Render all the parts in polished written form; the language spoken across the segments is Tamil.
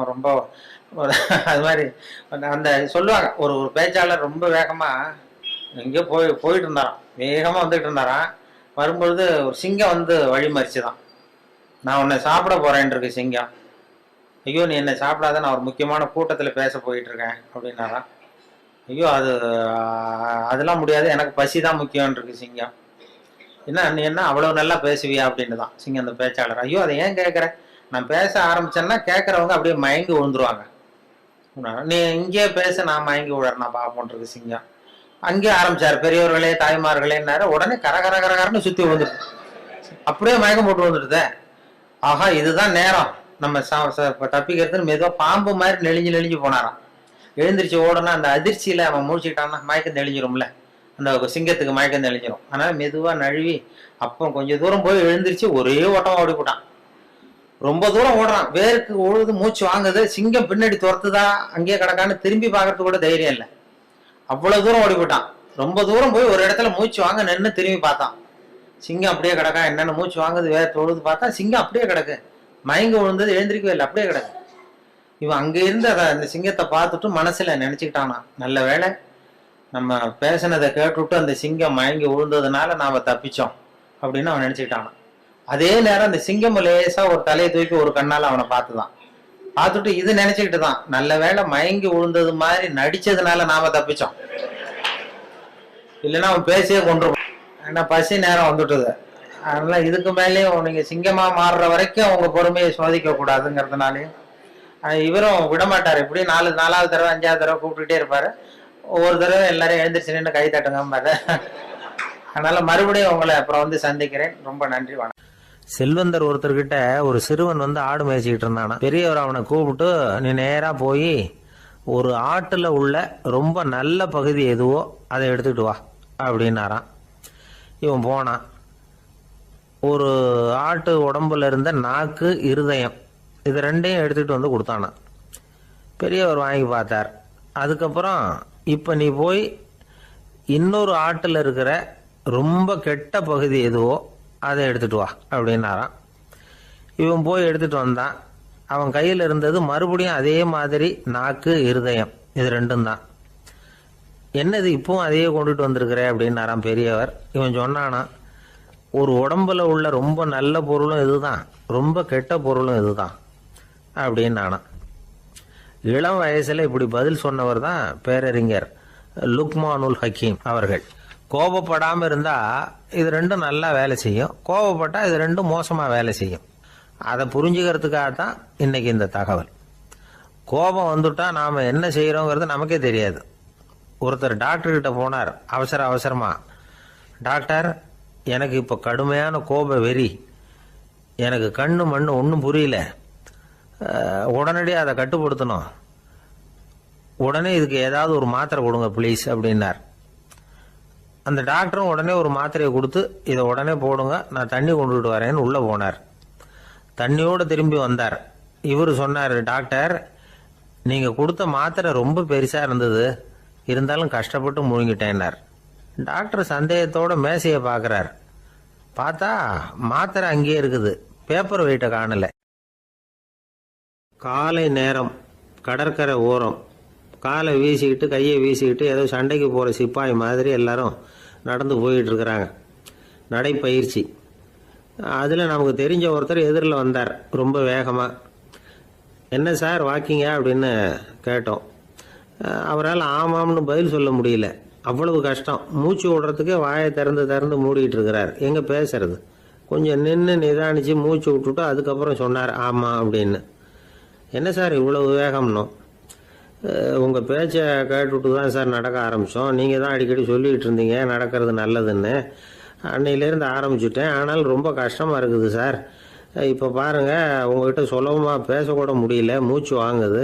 பேசணும் ரொம்ப அது மாதிரி அந்த சொல்லுவாங்க ஒரு ஒரு பேச்சாளர் ரொம்ப வேகமாக எங்கேயோ போயிட்டு இருந்தாராம், வேகமாக வந்துட்டு இருந்தாராம். வரும்பொழுது ஒரு சிங்கம் வந்து வழி மறிச்சுதான். நான் உன்னை சாப்பிட போறேன் இருக்கு சிங்கம். ஐயோ நீ என்னை சாப்பிடாத, நான் ஒரு முக்கியமான கூட்டத்தில் பேச போயிட்டு இருக்கேன் அப்படின்னாராம். ஐயோ அதெல்லாம் முடியாது, எனக்கு பசி தான் முக்கியம் இருக்கு சிங்கம். என்ன நீ என்ன அவ்வளவு நல்லா பேசுவியா அப்படின்னு தான் சிங்கம் அந்த பேச்சாளர். ஐயோ அதை ஏன் கேட்குற, நான் பேச ஆரம்பிச்சேன்னா கேட்குறவங்க அப்படியே மயங்கி விழுந்துருவாங்க. நீ இங்கேயே பேச, நான் மயங்கி விழறேன் நான் பார்ப்போன்றது சிங்கம். அங்கேயே ஆரம்பிச்சாரு, பெரியவர்களே தாய்மார்களேன்னாரு. உடனே கரகரன்னு சுற்றி விழுந்துட்டு அப்படியே மயக்கம் போட்டு வந்துடுதே. ஆஹா இதுதான் நேரம் நம்ம தப்பிக்கிறதுன்னு மெதுவாக பாம்பு மாதிரி நெளிஞ்சு போனாராம். எழுந்திரிச்சு ஓடனா அந்த அதிர்ச்சியில அவன் முடிச்சுக்கிட்டான்னா மயக்கம் தெளிஞ்சிரும்ல, அந்த சிங்கத்துக்கு மயக்கம் தெளிஞ்சிரும். அதனால மெதுவா நழுவி அப்புறம் கொஞ்சம் தூரம் போய் எழுந்திரிச்சு ஒரே ஓட்டமா ஓடி போட்டான். ரொம்ப தூரம் ஓடுறான், வேருக்கு ஓடுது, மூச்சு வாங்குது. சிங்கம் பின்னாடி துரத்துதா அங்கேயே கிடக்கான்னு திரும்பி பார்க்கறதுக்கு கூட தைரியம் இல்லை, அவ்வளவு தூரம் ஓடி போட்டான். ரொம்ப தூரம் போய் ஒரு இடத்துல மூச்சு வாங்க நின்று திரும்பி பார்த்தான். சிங்கம் அப்படியே கிடக்கா, என்னென்ன மூச்சு வாங்குது வேற தொழுது பார்த்தா சிங்கம் அப்படியே கிடக்கு, மயங்க விழுந்தது எழுந்திரிக்கவே இல்லை, அப்படியே கிடக்கு. இவன் அங்க இருந்து அந்த சிங்கத்தை பார்த்துட்டு மனசுல நினைச்சுக்கிட்டானா, நல்ல வேலை நம்ம பேசினதை கேட்டுவிட்டு அந்த சிங்கம் மயங்கி விழுந்ததுனால நாம தப்பிச்சோம் அப்படின்னு அவன் நினைச்சுக்கிட்டானான். அதே நேரம் அந்த சிங்கம் லேசா ஒரு தலையை தூக்கி ஒரு கண்ணால அவனை பார்த்துதான். பார்த்துட்டு இது நினைச்சுக்கிட்டு தான், நல்ல வேலை மயங்கி விழுந்தது மாதிரி நடிச்சதுனால நாம தப்பிச்சோம், இல்லைன்னா அவன் பேசியே கொண்டுருவான். ஏன்னா பசி நேரம் வந்துட்டுது. அதனால இதுக்கு மேலேயும் நீங்க சிங்கமா மாறுற வரைக்கும் அவங்க பொறுமையை சோதிக்க கூடாதுங்கிறதுனாலையும் இவரும் விடமாட்டார். எப்படி நாலாவது தடவை 5வது தடவை கூப்பிட்டுட்டே இருப்பாரு. ஒவ்வொரு தடவை எல்லாரும் எழுந்திரிச்சு நின்று கை தட்டுங்க. அதனால மறுபடியும் உங்களை அப்புறம் வந்து சந்திக்கிறேன். ரொம்ப நன்றி, வணக்கம். செல்வந்தர் ஒருத்தர்கிட்ட ஒரு சிறுவன் வந்து ஆடு மேய்ச்சிக்கிட்டு இருந்தானா. பெரியவர் அவனை கூப்பிட்டு, நீ நேரா போய் ஒரு ஆட்டுல உள்ள ரொம்ப நல்ல பகுதி எதுவோ அதை எடுத்துக்கிட்டு வா அப்படின்னாராம். இவன் போனான். ஒரு ஆட்டு உடம்புல இருந்த நாக்கு, இருதயம், இது ரெண்டையும் எடுத்துகிட்டு வந்து கொடுத்தானா. பெரியவர் வாங்கி பார்த்தார். அதுக்கப்புறம் இப்போ நீ போய் இன்னொரு ஆட்டில் இருக்கிற ரொம்ப கெட்ட பகுதி எதுவோ அதை எடுத்துட்டு வா அப்படின்னாராம். இவன் போய் எடுத்துட்டு வந்தான். அவன் கையில் இருந்தது மறுபடியும் அதே மாதிரி நாக்கு, இருதயம், இது ரெண்டும் தான். என்னது இப்பவும் அதையே கொண்டுட்டு வந்திருக்கிற அப்படின்னாராம் பெரியவர். இவன் சொன்னானா, ஒரு உடம்புல உள்ள ரொம்ப நல்ல பொருளும் இதுதான், ரொம்ப கெட்ட பொருளும் இதுதான் அப்படின்னானா. இளம் வயசுல இப்படி பதில் சொன்னவர் தான் பேரறிஞர் லுக்மானுல் ஹக்கீம் அவர்கள். கோபப்படாமல் இருந்தா இது ரெண்டும் நல்லா வேலை செய்யும், கோபப்பட்டா இது ரெண்டும் மோசமா வேலை செய்யும். அதை புரிஞ்சுக்கிறதுக்காகத்தான் இன்னைக்கு இந்த தகவல். கோபம் வந்துட்டா நாம என்ன செய்யறோங்கிறது நமக்கே தெரியாது. ஒருத்தர் டாக்டர் கிட்ட போனார் அவசரமா. டாக்டர், எனக்கு இப்போ கடுமையான கோப வெறி, எனக்கு கண்ணு மண்ணு ஒன்றும் புரியல, உடனடியாக அதை கட்டுப்படுத்தணும், உடனே இதுக்கு ஏதாவது ஒரு மாத்திரை கொடுங்க ப்ளீஸ் அப்படின்னார். அந்த டாக்டரும் உடனே ஒரு மாத்திரையை கொடுத்து, இதை உடனே போடுங்க, நான் தண்ணி கொண்டுட்டு வரேன்னு உள்ளே போனார். தண்ணியோடு திரும்பி வந்தார். இவர் சொன்னார், டாக்டர் நீங்கள் கொடுத்த மாத்திரை ரொம்ப பெருசாக இருந்தது, இருந்தாலும் கஷ்டப்பட்டு முழுங்கிட்டேன்னார். டாக்டர் சந்தேகத்தோட மேசையை பார்க்குறார். பார்த்தா மாத்திரை அங்கேயே இருக்குது, பேப்பர் வெயிட்டை காணல. காலை நேரம், கடற்கரை ஓரம், காலை வீசிக்கிட்டு கையை வீசிக்கிட்டு ஏதோ சண்டைக்கு போகிற சிப்பாய் மாதிரி எல்லாரும் நடந்து போயிட்டு இருக்கிறாங்க, நடைப்பயிற்சி. அதில் நமக்கு தெரிஞ்ச ஒருத்தர் எதிரில் வந்தார் ரொம்ப வேகமாக. என்ன சார் வாக்கிங்கா அப்படின்னு கேட்டோம். அவரால் ஆமாம்னு பதில் சொல்ல முடியல, அவ்வளவு கஷ்டம். மூச்சு விடுறதுக்கே வாயை திறந்து மூடிட்டு இருக்கிறார். எங்கே பேசுறது? கொஞ்சம் நின்று நிதானிச்சு மூச்சு விட்டுட்டு அதுக்கப்புறம் சொன்னார் ஆமாம் அப்படின்னு. என்ன சார் இவ்வளவு வேகம்னோ? உங்கள் பேச்சை கேட்டுவிட்டு தான் சார் நடக்க ஆரம்பித்தோம். நீங்கள் தான் அடிக்கடி சொல்லிகிட்டு இருந்தீங்க நடக்கிறது நல்லதுன்னு. அன்னையிலேருந்து ஆரம்பிச்சுட்டேன், ஆனாலும் ரொம்ப கஷ்டமாக இருக்குது சார். இப்போ பாருங்கள், உங்கள்கிட்ட சுலபமாக பேசக்கூட முடியல, மூச்சு வாங்குது,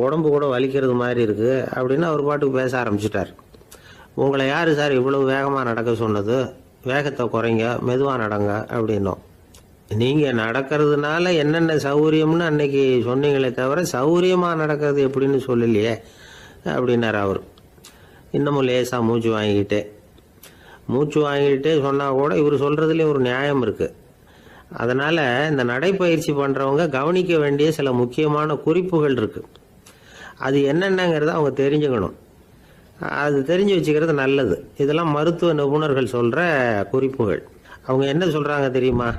உடம்பு கூட வலிக்கிறது மாதிரி இருக்குது அப்படின்னு அவர் பாட்டுக்கு பேச ஆரம்பிச்சிட்டார். உங்களை யார் சார் இவ்வளவு வேகமாக நடக்க சொன்னது? வேகத்தை குறைங்க, மெதுவாக நடங்க அப்படின்னோம். நீங்கள் நடக்கிறதுனால என்னென்ன சௌகரியம்னு அன்னைக்கு சொன்னீங்களே தவிர சௌகரியமாக நடக்கிறது எப்படின்னு சொல்லலையே அப்படின்னார் அவர். இன்னமும் லேசாக மூச்சு வாங்கிக்கிட்டே சொன்னால் கூட இவர் சொல்கிறதுலேயும் ஒரு நியாயம் இருக்குது. அதனால் இந்த நடைப்பயிற்சி பண்ணுறவங்க கவனிக்க வேண்டிய சில முக்கியமான குறிப்புகள் இருக்குது. அது என்னென்னங்கிறத அவங்க தெரிஞ்சுக்கணும். அது தெரிஞ்சு வச்சுக்கிறது நல்லது. இதெல்லாம் மருத்துவ நிபுணர்கள் சொல்கிற குறிப்புகள். அவங்க என்ன சொல்கிறாங்க தெரியுமா?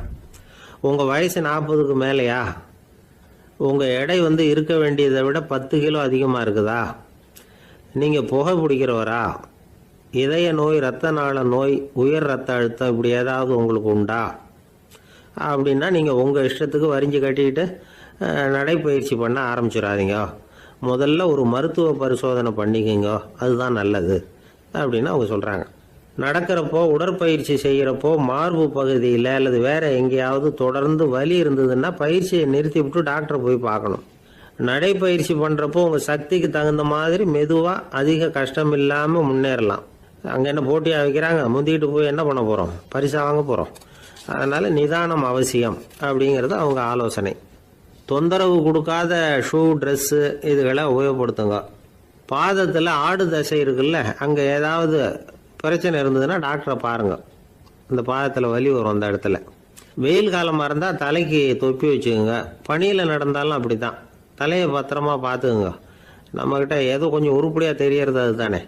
உங்கள் வயசு 40க்கு மேலேயா? உங்கள் எடை இருக்க வேண்டியதை விட 10 கிலோ அதிகமாக இருக்குதா? நீங்கள் புகை பிடிக்கிறவரா? இதய நோய், இரத்த நாள நோய், உயர் ரத்த அழுத்தம் இப்படி ஏதாவது உங்களுக்கு உண்டா? அப்படின்னா நீங்கள் உங்கள் இஷ்டத்துக்கு வரிஞ்சு கட்டிக்கிட்டு நடைப்பயிற்சி பண்ண ஆரம்பிச்சிடாதீங்க. முதல்ல ஒரு மருத்துவ பரிசோதனை பண்ணிக்கோங்க, அதுதான் நல்லது அப்படின்னு அவங்க சொல்கிறாங்க. நடக்கிறப்போ, உடற்பயிற்சி செய்கிறப்போ மார்பு பகுதியில் அல்லது வேறு எங்கேயாவது தொடர்ந்து வலி இருந்ததுன்னா பயிற்சியை நிறுத்தி விட்டு டாக்டரை போய் பார்க்கணும். நடைப்பயிற்சி பண்ணுறப்போ உங்கள் சக்திக்கு தகுந்த மாதிரி மெதுவாக அதிக கஷ்டம் இல்லாமல் முன்னேறலாம். அங்கே என்ன போட்டியாக வைக்கிறாங்க? முந்திக்கிட்டு போய் என்ன பண்ண போகிறோம்? பரிசா வாங்க போகிறோம். அதனால் நிதானம் அவசியம் அப்படிங்கிறது அவங்க ஆலோசனை. தொந்தரவு கொடுக்காத ஷூ, ட்ரெஸ்ஸு இதுகளை உபயோகப்படுத்துங்க. பாதத்தில் ஆடு தசை இருக்குல்ல, அங்கே ஏதாவது பிரச்சனை இருந்ததுன்னா டாக்டரை பாருங்கள். இந்த பாதத்தில் வலி வரும் அந்த இடத்துல. வெயில் காலமாக இருந்தால் தலைக்கு தொப்பி வச்சுக்கோங்க. பனியில் நடந்தாலும் அப்படி தான். தலையை பத்திரமா பார்த்துக்குங்க. நம்மக்கிட்ட ஏதோ கொஞ்சம் உருப்படியாக தெரியறது அது தானே.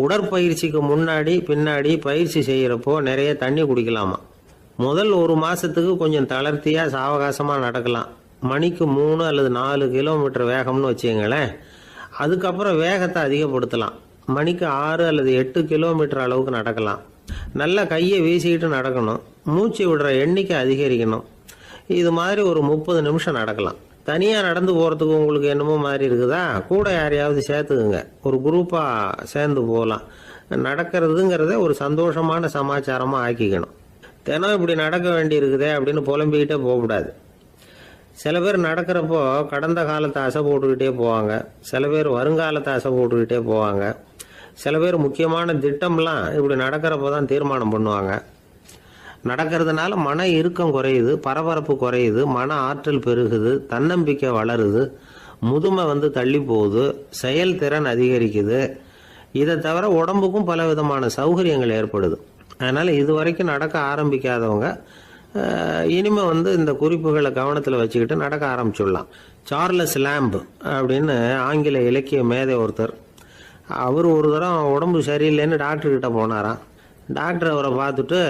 உடற்பயிற்சிக்கு முன்னாடி பின்னாடி பயிற்சி செய்கிறப்போ நிறைய தண்ணி குடிக்கலாமா. முதல் 1 மாதத்துக்கு கொஞ்சம் தளர்த்தியாக சாவகாசமாக நடக்கலாம். மணிக்கு 3 அல்லது 4 கிலோமீட்டர் வேகம்னு வச்சுங்களேன். அதுக்கப்புறம் வேகத்தை அதிகப்படுத்தலாம். மணிக்கு 6 அல்லது 8 கிலோமீட்டர் அளவுக்கு நடக்கலாம். நல்லா கையை வீசிக்கிட்டு நடக்கணும். மூச்சு விடுற எண்ணிக்கை அதிகரிக்கணும். இது மாதிரி ஒரு 30 நிமிஷம் நடக்கலாம். தனியாக நடந்து போகிறதுக்கு உங்களுக்கு என்னமோ மாதிரி இருக்குதா? கூட யாரையாவது சேர்த்துக்குங்க. ஒரு குரூப்பாக சேர்ந்து போகலாம். நடக்கிறதுங்கிறத ஒரு சந்தோஷமான சமாச்சாரமாக ஆக்கிக்கணும். தினம் இப்படி நடக்க வேண்டி இருக்குதே அப்படின்னு புலம்பிக்கிட்டே போகக்கூடாது. சில பேர் நடக்கிறப்போ கடந்த காலத்தை அசை போட்டுக்கிட்டே போவாங்க. சில பேர் வருங்காலத்தை அசை போட்டுக்கிட்டே போவாங்க. சில பேர் முக்கியமான திட்டம்லாம் இப்படி நடக்கிறப்போ தான் தீர்மானம் பண்ணுவாங்க. நடக்கிறதுனால மன இறுக்கம் குறையுது, பரபரப்பு குறையுது, மன ஆற்றல் பெருகுது, தன்னம்பிக்கை வளருது, முதுமை தள்ளி போகுது, செயல்திறன் அதிகரிக்குது. இதை தவிர உடம்புக்கும் பல விதமான சௌகரியங்கள் ஏற்படுது. அதனால் இது வரைக்கும் நடக்க ஆரம்பிக்காதவங்க இனிமே இந்த குறிப்புகளை கவனத்தில் வச்சுக்கிட்டு நடக்க ஆரம்பிச்சுடலாம். சார்லஸ் லேம்ப் அப்படின்னு ஆங்கில இலக்கிய மேதை ஒருத்தர், அவர் ஒரு தரம் உடம்பு சரியில்லைன்னு டாக்டர்கிட்ட போனாராம். டாக்டர் அவரை பார்த்துட்டு,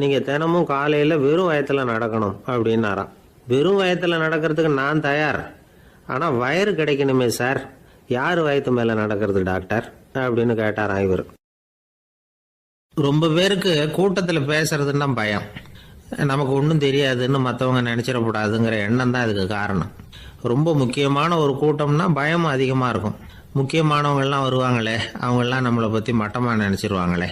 நீங்கள் தினமும் காலையில் வெறும் வயத்தில் நடக்கணும் அப்படின்னாராம். வெறும் வயத்தில் நடக்கிறதுக்கு நான் தயார், ஆனால் வயிறு கிடைக்கணுமே சார். யார் வயத்து மேலே நடக்கிறது டாக்டர் அப்படின்னு கேட்டாராம் இவர். ரொம்ப பேருக்கு கூட்டத்தில் பேசுறதுன்னா பயம். நமக்கு ஒன்றும் தெரியாதுன்னு மற்றவங்க நினச்சிடக்கூடாதுங்கிற எண்ணம் தான் இதுக்கு காரணம். ரொம்ப முக்கியமான ஒரு கூட்டம்னா பயம் அதிகமாக இருக்கும். முக்கியமானவங்கள்லாம் வருவாங்களே, அவங்களாம் நம்மளை பற்றி மட்டமாக நினச்சிருவாங்களே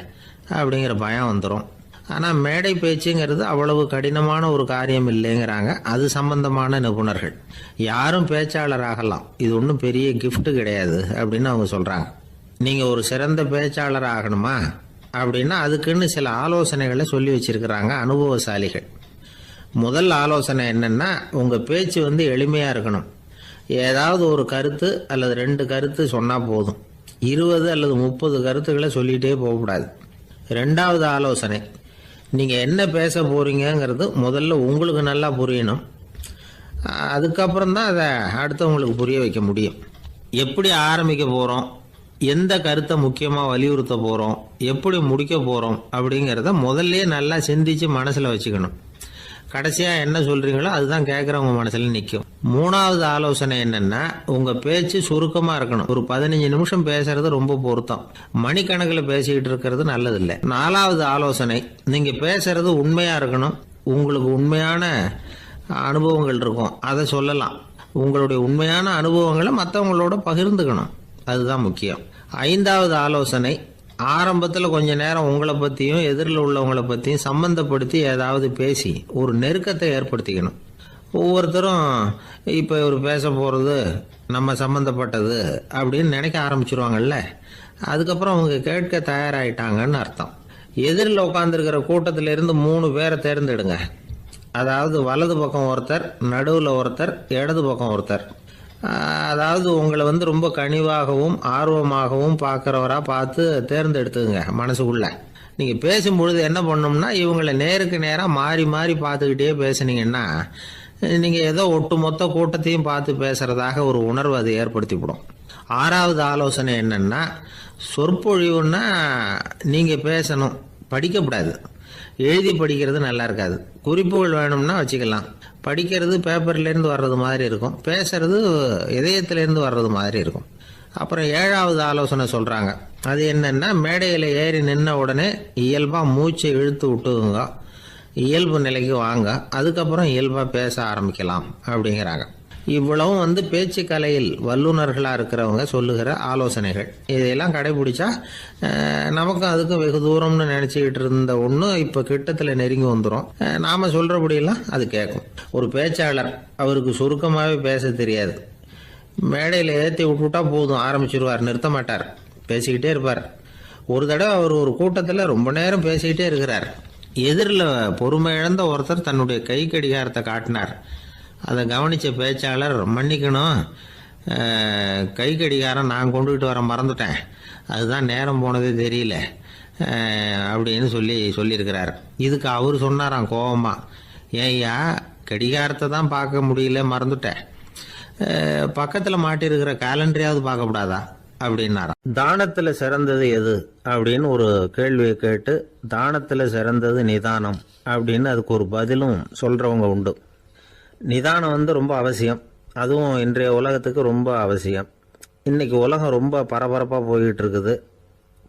அப்படிங்கிற பயம் வந்துடும். ஆனால் மேடை பேச்சுங்கிறது அவ்வளவு கடினமான ஒரு காரியம் இல்லைங்கிறாங்க அது சம்பந்தமான நிபுணர்கள். யாரும் பேச்சாளர் ஆகலாம், இது ஒன்றும் பெரிய கிஃப்ட் கிடையாது அப்படின்னு அவங்க சொல்கிறாங்க. நீங்கள் ஒரு சிறந்த பேச்சாளர் ஆகணுமா அப்படின்னா அதுக்குன்னு சில ஆலோசனைகளை சொல்லி வச்சிருக்கிறாங்க அனுபவசாலிகள். முதல் ஆலோசனை என்னன்னா, உங்கள் பேச்சு எளிமையாக இருக்கணும். ஏதாவது ஒரு கருத்து அல்லது 2 கருத்து சொன்னால் போதும். 20 அல்லது 30 கருத்துக்களை சொல்லிகிட்டே போகக்கூடாது. 2வது ஆலோசனை, நீங்கள் என்ன பேச போகிறீங்கிறது முதல்ல உங்களுக்கு நல்லா புரியணும். அதுக்கப்புறம் தான் அதை அடுத்தவங்களுக்கு புரிய வைக்க முடியும். எப்படி ஆரம்பிக்க போகிறோம், எந்த கருத்தை முக்கியமாக வலியுறுத்த போகிறோம், எப்படி முடிக்க போகிறோம் அப்படிங்கிறத முதல்ல நல்லா சிந்திச்சு மனசில் வச்சுக்கணும். கடைசியாக என்ன சொல்கிறீங்களோ அதுதான் கேட்குறவங்க மனசில் நிற்கும். 3வது ஆலோசனை என்னென்னா, உங்கள் பேச்சு சுருக்கமாக இருக்கணும். ஒரு 15 நிமிஷம் பேசுறது ரொம்ப பொருத்தம். மணிக்கணக்கில் பேசிக்கிட்டு இருக்கிறது நல்லதில்லை. 4வது ஆலோசனை, நீங்கள் பேசுறது உண்மையாக இருக்கணும். உங்களுக்கு உண்மையான அனுபவங்கள் இருக்கும், அதை சொல்லலாம். உங்களுடைய உண்மையான அனுபவங்களை மற்றவங்களோட பகிர்ந்துக்கணும், அதுதான் முக்கியம். 5வது ஆலோசனை, ஆரம்பத்தில் கொஞ்ச நேரம் உங்களை பற்றியும் எதிரில் உள்ளவங்களை பற்றியும் சம்பந்தப்படுத்தி ஏதாவது பேசி ஒரு நெருக்கத்தை ஏற்படுத்திக்கணும். ஒவ்வொருத்தரும் இப்போ இவர் பேச போகிறது நம்ம சம்மந்தப்பட்டது அப்படின்னு நினைக்க ஆரம்பிச்சிருவாங்கல்ல, அதுக்கப்புறம் அவங்க கேட்க தயாராகிட்டாங்கன்னு அர்த்தம். எதிரில் உட்காந்துருக்கிற கூட்டத்திலிருந்து 3 பேரை தேர்ந்தெடுங்க. அதாவது வலது பக்கம் ஒருத்தர், நடுவில் ஒருத்தர், இடது பக்கம் ஒருத்தர். அதாவது உங்களை ரொம்ப கனிவாகவும் ஆர்வமாகவும் பார்க்குறவராக பார்த்து தேர்ந்தெடுத்துங்க மனசுக்குள்ள. நீங்கள் பேசும்பொழுது என்ன பண்ணணும்னா இவங்களை நேருக்கு நேராக மாறி மாறி பார்த்துக்கிட்டே பேசுனீங்கன்னா நீங்கள் ஏதோ ஒட்டுமொத்த கூட்டத்தையும் பார்த்து பேசுகிறதாக ஒரு உணர்வு அது ஏற்படுத்திவிடும். 6வது ஆலோசனை என்னன்னா, சொற்பொழிவுன்னா நீங்கள் பேசணும், படிக்கக்கூடாது. எழுதி படிக்கிறது நல்லா இருக்காது. குறிப்புகள் வேணும்னா வச்சுக்கலாம். படிக்கிறது பேப்பர்லேருந்து வர்றது மாதிரி இருக்கும், பேசுறது இதயத்திலேருந்து வர்றது மாதிரி இருக்கும். அப்புறம் 7வது ஆலோசனை சொல்கிறாங்க. அது என்னன்னா, மேடையில் ஏறி நின்ன உடனே இயல்பாக மூச்சை இழுத்து விட்டுங்க, இயல்பு நிலைக்கு வாங்க, அதுக்கப்புறம் இயல்பாக பேச ஆரம்பிக்கலாம் அப்படிங்கிறாங்க. இவ்வளவும் பேச்சு கலையில் வல்லுநர்களாக இருக்கிறவங்க சொல்லுகிற ஆலோசனைகள். இதையெல்லாம் கடைபிடிச்சா நமக்கும் அதுக்கும் வெகு தூரம்னு நினச்சிக்கிட்டு இருந்த ஒன்று இப்போ கிட்டத்தில் நெருங்கி வந்துடும். நாம் சொல்கிறபடியெல்லாம் அது கேட்கும். ஒரு பேச்சாளர், அவருக்கு சுருக்கமாகவே பேச தெரியாது. மேடையில் ஏற்றி விட்டுவிட்டா போதும், ஆரம்பிச்சிருவார், நிறுத்த மாட்டார், பேசிக்கிட்டே இருப்பார். ஒரு தடவை அவர் ஒரு கூட்டத்தில் ரொம்ப நேரம் பேசிக்கிட்டே இருக்கிறார். எதிரில் பொறுமை இழந்த ஒருத்தர் தன்னுடைய கை கடிகாரத்தை காட்டினார். அதை கவனித்த பேச்சாளர், மன்னிக்கணும், கை கடிகாரம் நான் கொண்டுகிட்டு வர மறந்துட்டேன், அதுதான் நேரம் போனதே தெரியல அப்படின்னு சொல்லியிருக்கிறார். இதுக்கு அவர் சொன்னாராம் கோபமா, ஏய்யா கடிகாரத்தை தான் பார்க்க முடியல, மறந்துட்டேன், பக்கத்தில் மாட்டிருக்கிற கேலண்டரையாவது பார்க்கக்கூடாதா அப்படின்னாராம். தானத்தில் சிறந்தது எது அப்படின்னு ஒரு கேள்வியை கேட்டு, தானத்தில் சிறந்தது நிதானம் அப்படின்னு அதுக்கு ஒரு பதிலும் சொல்கிறவங்க உண்டு. நிதானம் ரொம்ப அவசியம். அதுவும் இன்றைய உலகத்துக்கு ரொம்ப அவசியம். இன்றைக்கி உலகம் ரொம்ப பரபரப்பாக போய்கிட்டு இருக்குது.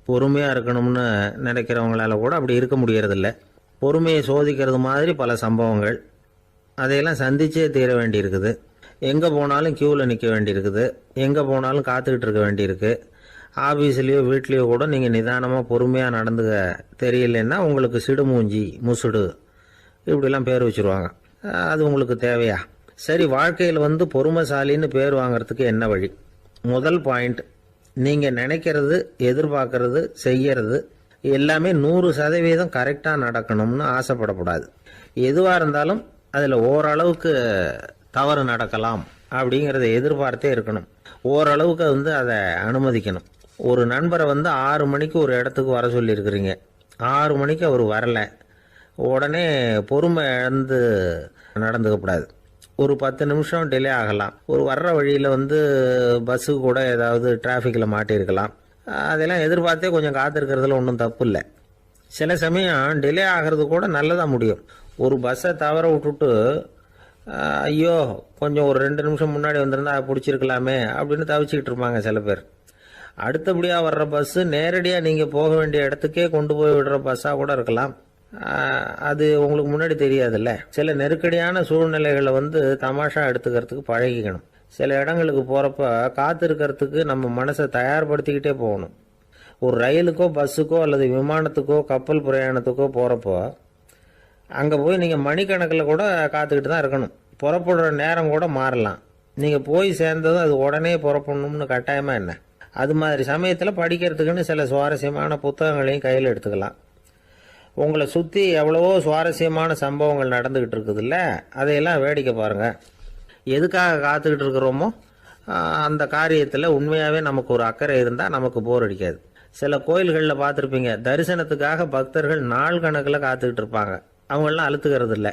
பொறுமையாக இருக்கணும்னு நினைக்கிறவங்களால கூட அப்படி இருக்க முடியறதில்ல. பொறுமையை சோதிக்கிறது மாதிரி பல சம்பவங்கள், அதையெல்லாம் சந்திச்சே தீர வேண்டியிருக்குது. எங்கே போனாலும் க்யூவில் நிற்க வேண்டியிருக்குது, எங்கே போனாலும் காத்துக்கிட்டு இருக்க வேண்டியிருக்கு. ஆஃபீஸ்லேயோ வீட்லேயோ கூட நீங்கள் நிதானமாக பொறுமையாக நடந்துக்க தெரியலன்னா உங்களுக்கு சிடுமூஞ்சி, முசுடு இப்படிலாம் பேர் வச்சுருவாங்க. அது உங்களுக்கு தேவையா? சரி, வாழ்க்கையில் பொறுமைசாலின்னு பேர் வாங்கிறதுக்கு என்ன வழி? முதல் பாயிண்ட், நீங்கள் நினைக்கிறது, எதிர்பார்க்கறது, செய்கிறது எல்லாமே 100% கரெக்டாக நடக்கணும்னு ஆசைப்படக்கூடாது. எதுவாக இருந்தாலும் அதில் ஓரளவுக்கு தவறு நடக்கலாம் அப்படிங்கிறத எதிர்பார்த்தே இருக்கணும். ஓரளவுக்கு அதை அனுமதிக்கணும். ஒரு நண்பரை 6 மணிக்கு ஒரு இடத்துக்கு வர சொல்லியிருக்கிறீங்க, 6 மணிக்கு அவர் வரலை, உடனே பொறுமை இழந்து நடந்துக்கக்கூடாது. ஒரு 10 நிமிஷம் டிலே ஆகலாம். ஒரு வர்ற வழியில் பஸ்ஸு கூட ஏதாவது டிராஃபிக்கில் மாட்டியிருக்கலாம். அதெல்லாம் எதிர்பார்த்தே கொஞ்சம் காத்திருக்கிறதுல ஒன்றும் தப்பு இல்லை. சில சமயம் டிலே ஆகிறது கூட நல்லதாக முடியும். ஒரு பஸ்ஸை தவற விட்டுட்டு, ஐயோ கொஞ்சம் ஒரு 2 நிமிஷம் முன்னாடி வந்திருந்தா பிடிச்சிருக்கலாமே அப்படின்னு தவிச்சிக்கிட்டு இருப்பாங்க சில பேர். அடுத்தபடியாக வர்ற பஸ்ஸு நேரடியாக நீங்கள் போக வேண்டிய இடத்துக்கே கொண்டு போய் விடுற பஸ்ஸாக கூட இருக்கலாம். அது உங்களுக்கு முன்னாடி தெரியாதுல்ல. சில நெருக்கடியான சூழ்நிலைகளை தமாஷா எடுத்துக்கிறதுக்கு பழகிக்கணும். சில இடங்களுக்கு போகிறப்ப காத்திருக்கிறதுக்கு நம்ம மனசை தயார்படுத்திக்கிட்டே போகணும். ஒரு ரயிலுக்கோ பஸ்ஸுக்கோ அல்லது விமானத்துக்கோ கப்பல் பிரயாணத்துக்கோ போகிறப்போ அங்கே போய் நீங்கள் மணிக்கணக்கில் கூட காத்துக்கிட்டு தான் இருக்கணும். புறப்படுற நேரம் கூட மாறலாம். நீங்கள் போய் சேர்ந்ததும் அது உடனே புறப்படணும்னு கட்டாயமாக என்ன? அது மாதிரி சமயத்தில் படிக்கிறதுக்குன்னு சில சுவாரஸ்யமான புத்தகங்களையும் கையில் எடுத்துக்கலாம். உங்களை சுற்றி எவ்வளவோ சுவாரஸ்யமான சம்பவங்கள் நடந்துக்கிட்டு இருக்குதுல்ல, அதையெல்லாம் வேடிக்கை பாருங்கள். எதுக்காக காத்துக்கிட்டு இருக்கிறோமோ அந்த காரியத்தில் உண்மையாகவே நமக்கு ஒரு அக்கறை இருந்தால் நமக்கு போர் அடிக்காது. சில கோயில்களில் பார்த்துருப்பீங்க, தரிசனத்துக்காக பக்தர்கள் நாள் கணக்கில் காத்துக்கிட்டு இருப்பாங்க. அவங்களெலாம் அழுத்துக்கிறது இல்லை.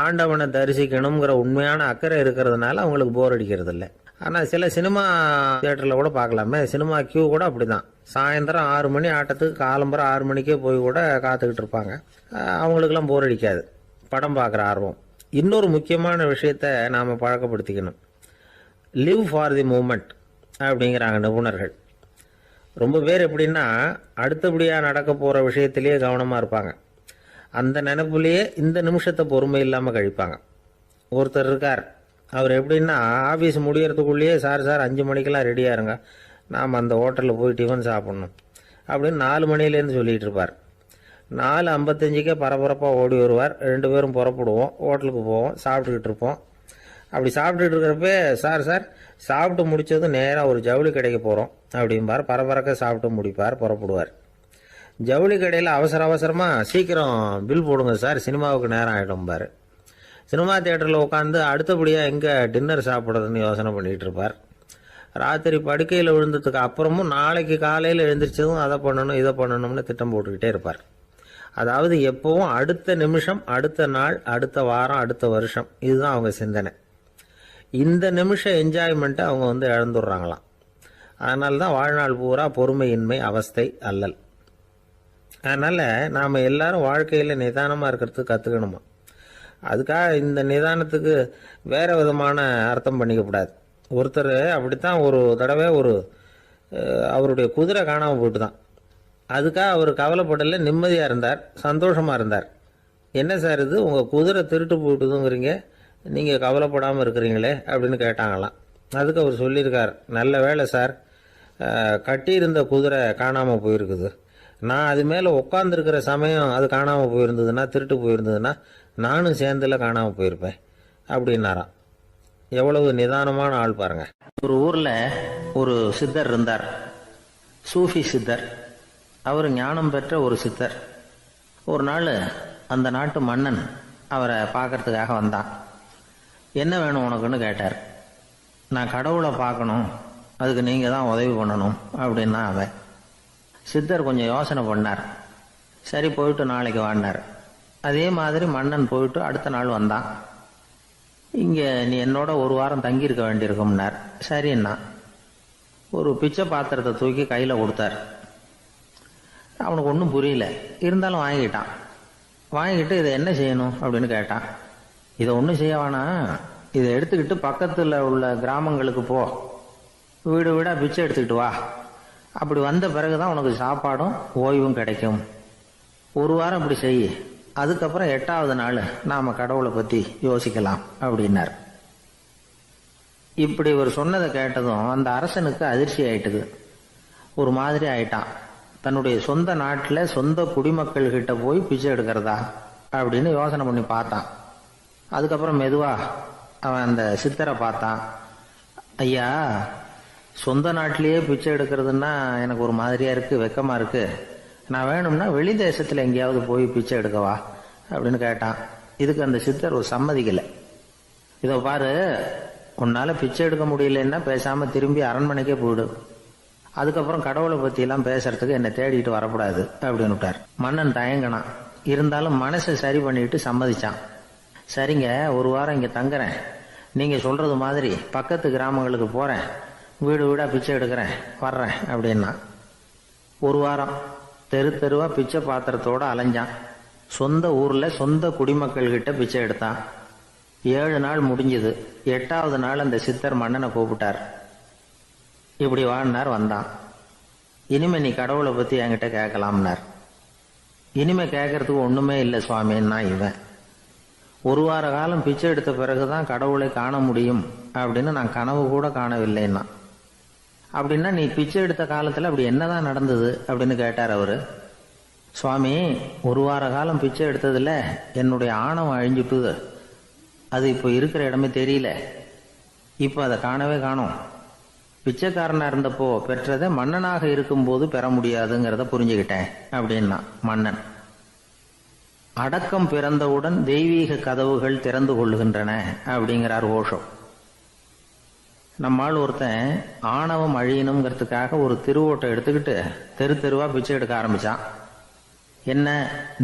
ஆண்டவனை தரிசிக்கணுங்கிற உண்மையான அக்கறை இருக்கிறதுனால அவங்களுக்கு போர் அடிக்கிறது இல்லை. ஆனால் சில சினிமா தியேட்டரில் கூட பார்க்கலாமே, சினிமா கியூ கூட அப்படி தான். சாயந்தரம் 6 மணி ஆட்டத்துக்கு காலம்பரம் 6 மணிக்கே போய் கூட காத்துக்கிட்டு இருப்பாங்க. அவங்களுக்கெல்லாம் போர் அடிக்காது, படம் பார்க்குற ஆர்வம். இன்னொரு முக்கியமான விஷயத்தை நாம் பழக்கப்படுத்திக்கணும். லிவ் ஃபார் தி மூமெண்ட் அப்படிங்கிறாங்க நிபுணர்கள். ரொம்ப பேர் எப்படின்னா, அடுத்தபடியாக நடக்க போகிற விஷயத்திலேயே கவனமாக இருப்பாங்க. அந்த நினைப்புலேயே இந்த நிமிஷத்தை பொறுமை இல்லாமல் கழிப்பாங்க. ஒருத்தர் இருக்கார், அவர் எப்படின்னா ஆஃபீஸ் முடியறதுக்குள்ளேயே, சார் 5 மணிக்கெல்லாம் ரெடியாக இருங்க, நாம் அந்த ஹோட்டலில் போய் டிஃபன் சாப்பிட்ணும் அப்படின்னு 4 மணிலேருந்து சொல்லிகிட்டு இருப்பார். 4:55 பரபரப்பாக ஓடி வருவார். 2 பேரும் புறப்படுவோம், ஹோட்டலுக்கு போவோம், சாப்பிட்டுக்கிட்டு இருப்போம். அப்படி சாப்பிட்டுட்டு இருக்கிறப்ப, சார் சாப்பிட்டு முடித்ததும் நேராக ஒரு ஜவுளி கடைக்கு போகிறோம் அப்படிம்பார். பரபரக்க சாப்பிட்டு முடிப்பார், புறப்படுவார். ஜவுளி கடையில் அவசரமாக சீக்கிரம் பில் போடுங்க சார், சினிமாவுக்கு நேரம் ஆகிடும்பார். சினிமா தியேட்டரில் உட்காந்து அடுத்தபடியாக எங்கே டின்னர் சாப்பிட்றதுன்னு யோசனை பண்ணிகிட்டு இருப்பார். ராத்திரி படுக்கையில் விழுந்ததுக்கு அப்புறமும் நாளைக்கு காலையில் எழுந்திரிச்சதும் அதை பண்ணணும் இதை பண்ணணும்னு திட்டம் போட்டுக்கிட்டே இருப்பார். அதாவது எப்பவும் அடுத்த நிமிஷம், அடுத்த நாள், அடுத்த வாரம், அடுத்த வருஷம், இதுதான் அவங்க சிந்தனை. இந்த நிமிஷம் என்ஜாய்மெண்ட்டை அவங்க இழந்துடுறாங்களாம். அதனால தான் வாழ்நாள் பூரா பொறுமையின்மை, அவஸ்தை, அல்லல். அதனால் நாம் எல்லாரும் வாழ்க்கையில் நிதானமாக இருக்கிறதுக்கு கற்றுக்கணுமா. அதுக்காக இந்த நிதானத்துக்கு வேறு விதமான அர்த்தம் பண்ணிக்கக்கூடாது. ஒருத்தர் அப்படித்தான் ஒரு தடவை அவருடைய குதிரை காணாமல் போயிட்டு தான். அதுக்காக அவர் கவலைப்படலை, நிம்மதியாக இருந்தார், சந்தோஷமாக இருந்தார். என்ன சார் இது, உங்கள் குதிரை திருட்டு போயிட்டுதுங்கிறீங்க, நீங்கள் கவலைப்படாமல் இருக்கிறீங்களே அப்படின்னு கேட்டாங்களாம். அதுக்கு அவர் சொல்லியிருக்கார், நல்ல வேளை சார், கட்டியிருந்த குதிரை காணாமல் போயிருக்குது. நான் அது மேலே உட்காந்துருக்கிற சமயம் அது காணாமல் போயிருந்ததுன்னா, திருட்டு போயிருந்ததுன்னா நானும் சேர்ந்துல காணாமல் போயிருப்பேன் அப்படின்னாராம். எவ்வளவு நிதானமான ஆள் பாருங்க. ஒரு ஊரில் ஒரு சித்தர் இருந்தார், சூஃபி சித்தர். அவர் ஞானம் பெற்ற ஒரு சித்தர். ஒரு நாள் அந்த நாட்டு மன்னன் அவரை பார்க்கறதுக்காக வந்தான். என்ன வேணும் உனக்குன்னு கேட்டார். நான் கடவுளை பார்க்கணும், அதுக்கு நீங்கள் தான் உதவி பண்ணணும் அப்படின்னா அவன். சித்தர் கொஞ்சம் யோசனை பண்ணார். சரி, போயிட்டு நாளைக்கு வாடினார். அதே மாதிரி மன்னன் போயிட்டு அடுத்த நாள் வந்தான். இங்கே நீ என்னோட ஒரு வாரம் தங்கியிருக்க வேண்டியிருக்கும்னார். சரின்னா ஒரு பிச்சை பாத்திரத்தை தூக்கி கையில் கொடுத்தார். அவனுக்கு ஒன்றும் புரியல, இருந்தாலும் வாங்கிட்டான். வாங்கிட்டு இதை என்ன செய்யணும் அப்படின்னு கேட்டான். இதை ஒன்றும் செய்ய வேணாம், இதை எடுத்துக்கிட்டு பக்கத்தில் உள்ள கிராமங்களுக்கு போ, வீடு வீடாக பிச்சை எடுத்துக்கிட்டு வா. அப்படி வந்த பிறகுதான் உனக்கு சாப்பாடும் ஓய்வும் கிடைக்கும். ஒரு வாரம் இப்படி செய், அதுக்கப்புறம் 8வது நாள் நாம் கடவுளை பற்றி யோசிக்கலாம் அப்படின்னார். இப்படி ஒரு சொன்னதை கேட்டதும் அந்த அரசனுக்கு அதிர்ச்சி ஆயிட்டுது. ஒரு மாதிரி ஆயிட்டான். தன்னுடைய சொந்த நாட்டில் சொந்த குடிமக்கள்கிட்ட போய் பிச்சை எடுக்கிறதா அப்படின்னு யோசனை பண்ணி பார்த்தான். அதுக்கப்புறம் மெதுவா அவன் அந்த சித்தரை பார்த்தான். ஐயா, சொந்த நாட்டிலேயே பிச்சை எடுக்கிறதுன்னா எனக்கு ஒரு மாதிரியா இருக்கு, வெக்கமா இருக்கு. நான் வேணும்னா வெளி தேசத்தில் எங்கேயாவது போய் பிச்சை எடுக்கவா அப்படின்னு கேட்டான். இதுக்கு அந்த சித்தர் ஒரு சம்மதிக்கலை. இதை பாரு, உன்னால பிச்சை எடுக்க முடியலன்னா பேசாம திரும்பி அரண்மனைக்கே போயிடு, அதுக்கப்புறம் கடவுளை பற்றியெல்லாம் பேசுறதுக்கு என்னை தேடிட்டு வரக்கூடாது அப்படின்னு விட்டார். மன்னன் தயங்கினான், இருந்தாலும் மனசை சரி பண்ணிட்டு சம்மதிச்சான். சரிங்க, ஒரு வாரம் இங்கே தங்குறேன், நீங்கள் சொல்கிறது மாதிரி பக்கத்து கிராமங்களுக்கு போகிறேன், வீடு வீடாக பிச்சை எடுக்கிறேன், வர்றேன் அப்படின்னா. ஒரு வாரம் தெரு தெருவாக பிச்சை பாத்திரத்தோடு அலைஞ்சான். சொந்த ஊரில் சொந்த குடிமக்கள்கிட்ட பிச்சை எடுத்தான். 7 நாள் முடிஞ்சது. 8வது நாள் அந்த சித்தர் மன்னனை கூப்பிட்டார். இப்படி வாழ்னார், வந்தான். இனிமே நீ கடவுளை பற்றி என்கிட்ட கேட்கலாம்னார். இனிமே கேட்கறதுக்கு ஒன்றுமே இல்லை சுவாமின்னா இவன். ஒரு வார காலம் பிச்சை எடுத்த பிறகுதான் கடவுளை காண முடியும் அப்படின்னு நான் கனவு கூட காணவில்லைன்னா. அப்படின்னா நீ பிச்சை எடுத்த காலத்தில் அப்படி என்னதான் நடந்தது அப்படின்னு கேட்டார் அவரு. சுவாமி, ஒரு வார காலம் பிச்சை எடுத்ததில் என்னுடைய ஆணவம் அழிஞ்சுட்டுது. அது இப்போ இருக்கிற இடமே தெரியல. இப்போ அதை காணவே காணோம். பிச்சைக்காரனாக இருந்தப்போ பெற்றதை மன்னனாக இருக்கும்போது பெற முடியாதுங்கிறத புரிஞ்சுக்கிட்டேன் அப்படின்னா மன்னன். அடக்கம் பிறந்தவுடன் தெய்வீக கதவுகள் திறந்து கொள்ளுகின்றன அப்படிங்கிறார் ஓஷோ. நம்மால் ஒருத்தன் ஆணவம் அழியணுங்கிறதுக்காக ஒரு திருவோட்டை எடுத்துக்கிட்டு தெரு தெருவா பிச்சை எடுக்க ஆரம்பிச்சான். என்ன,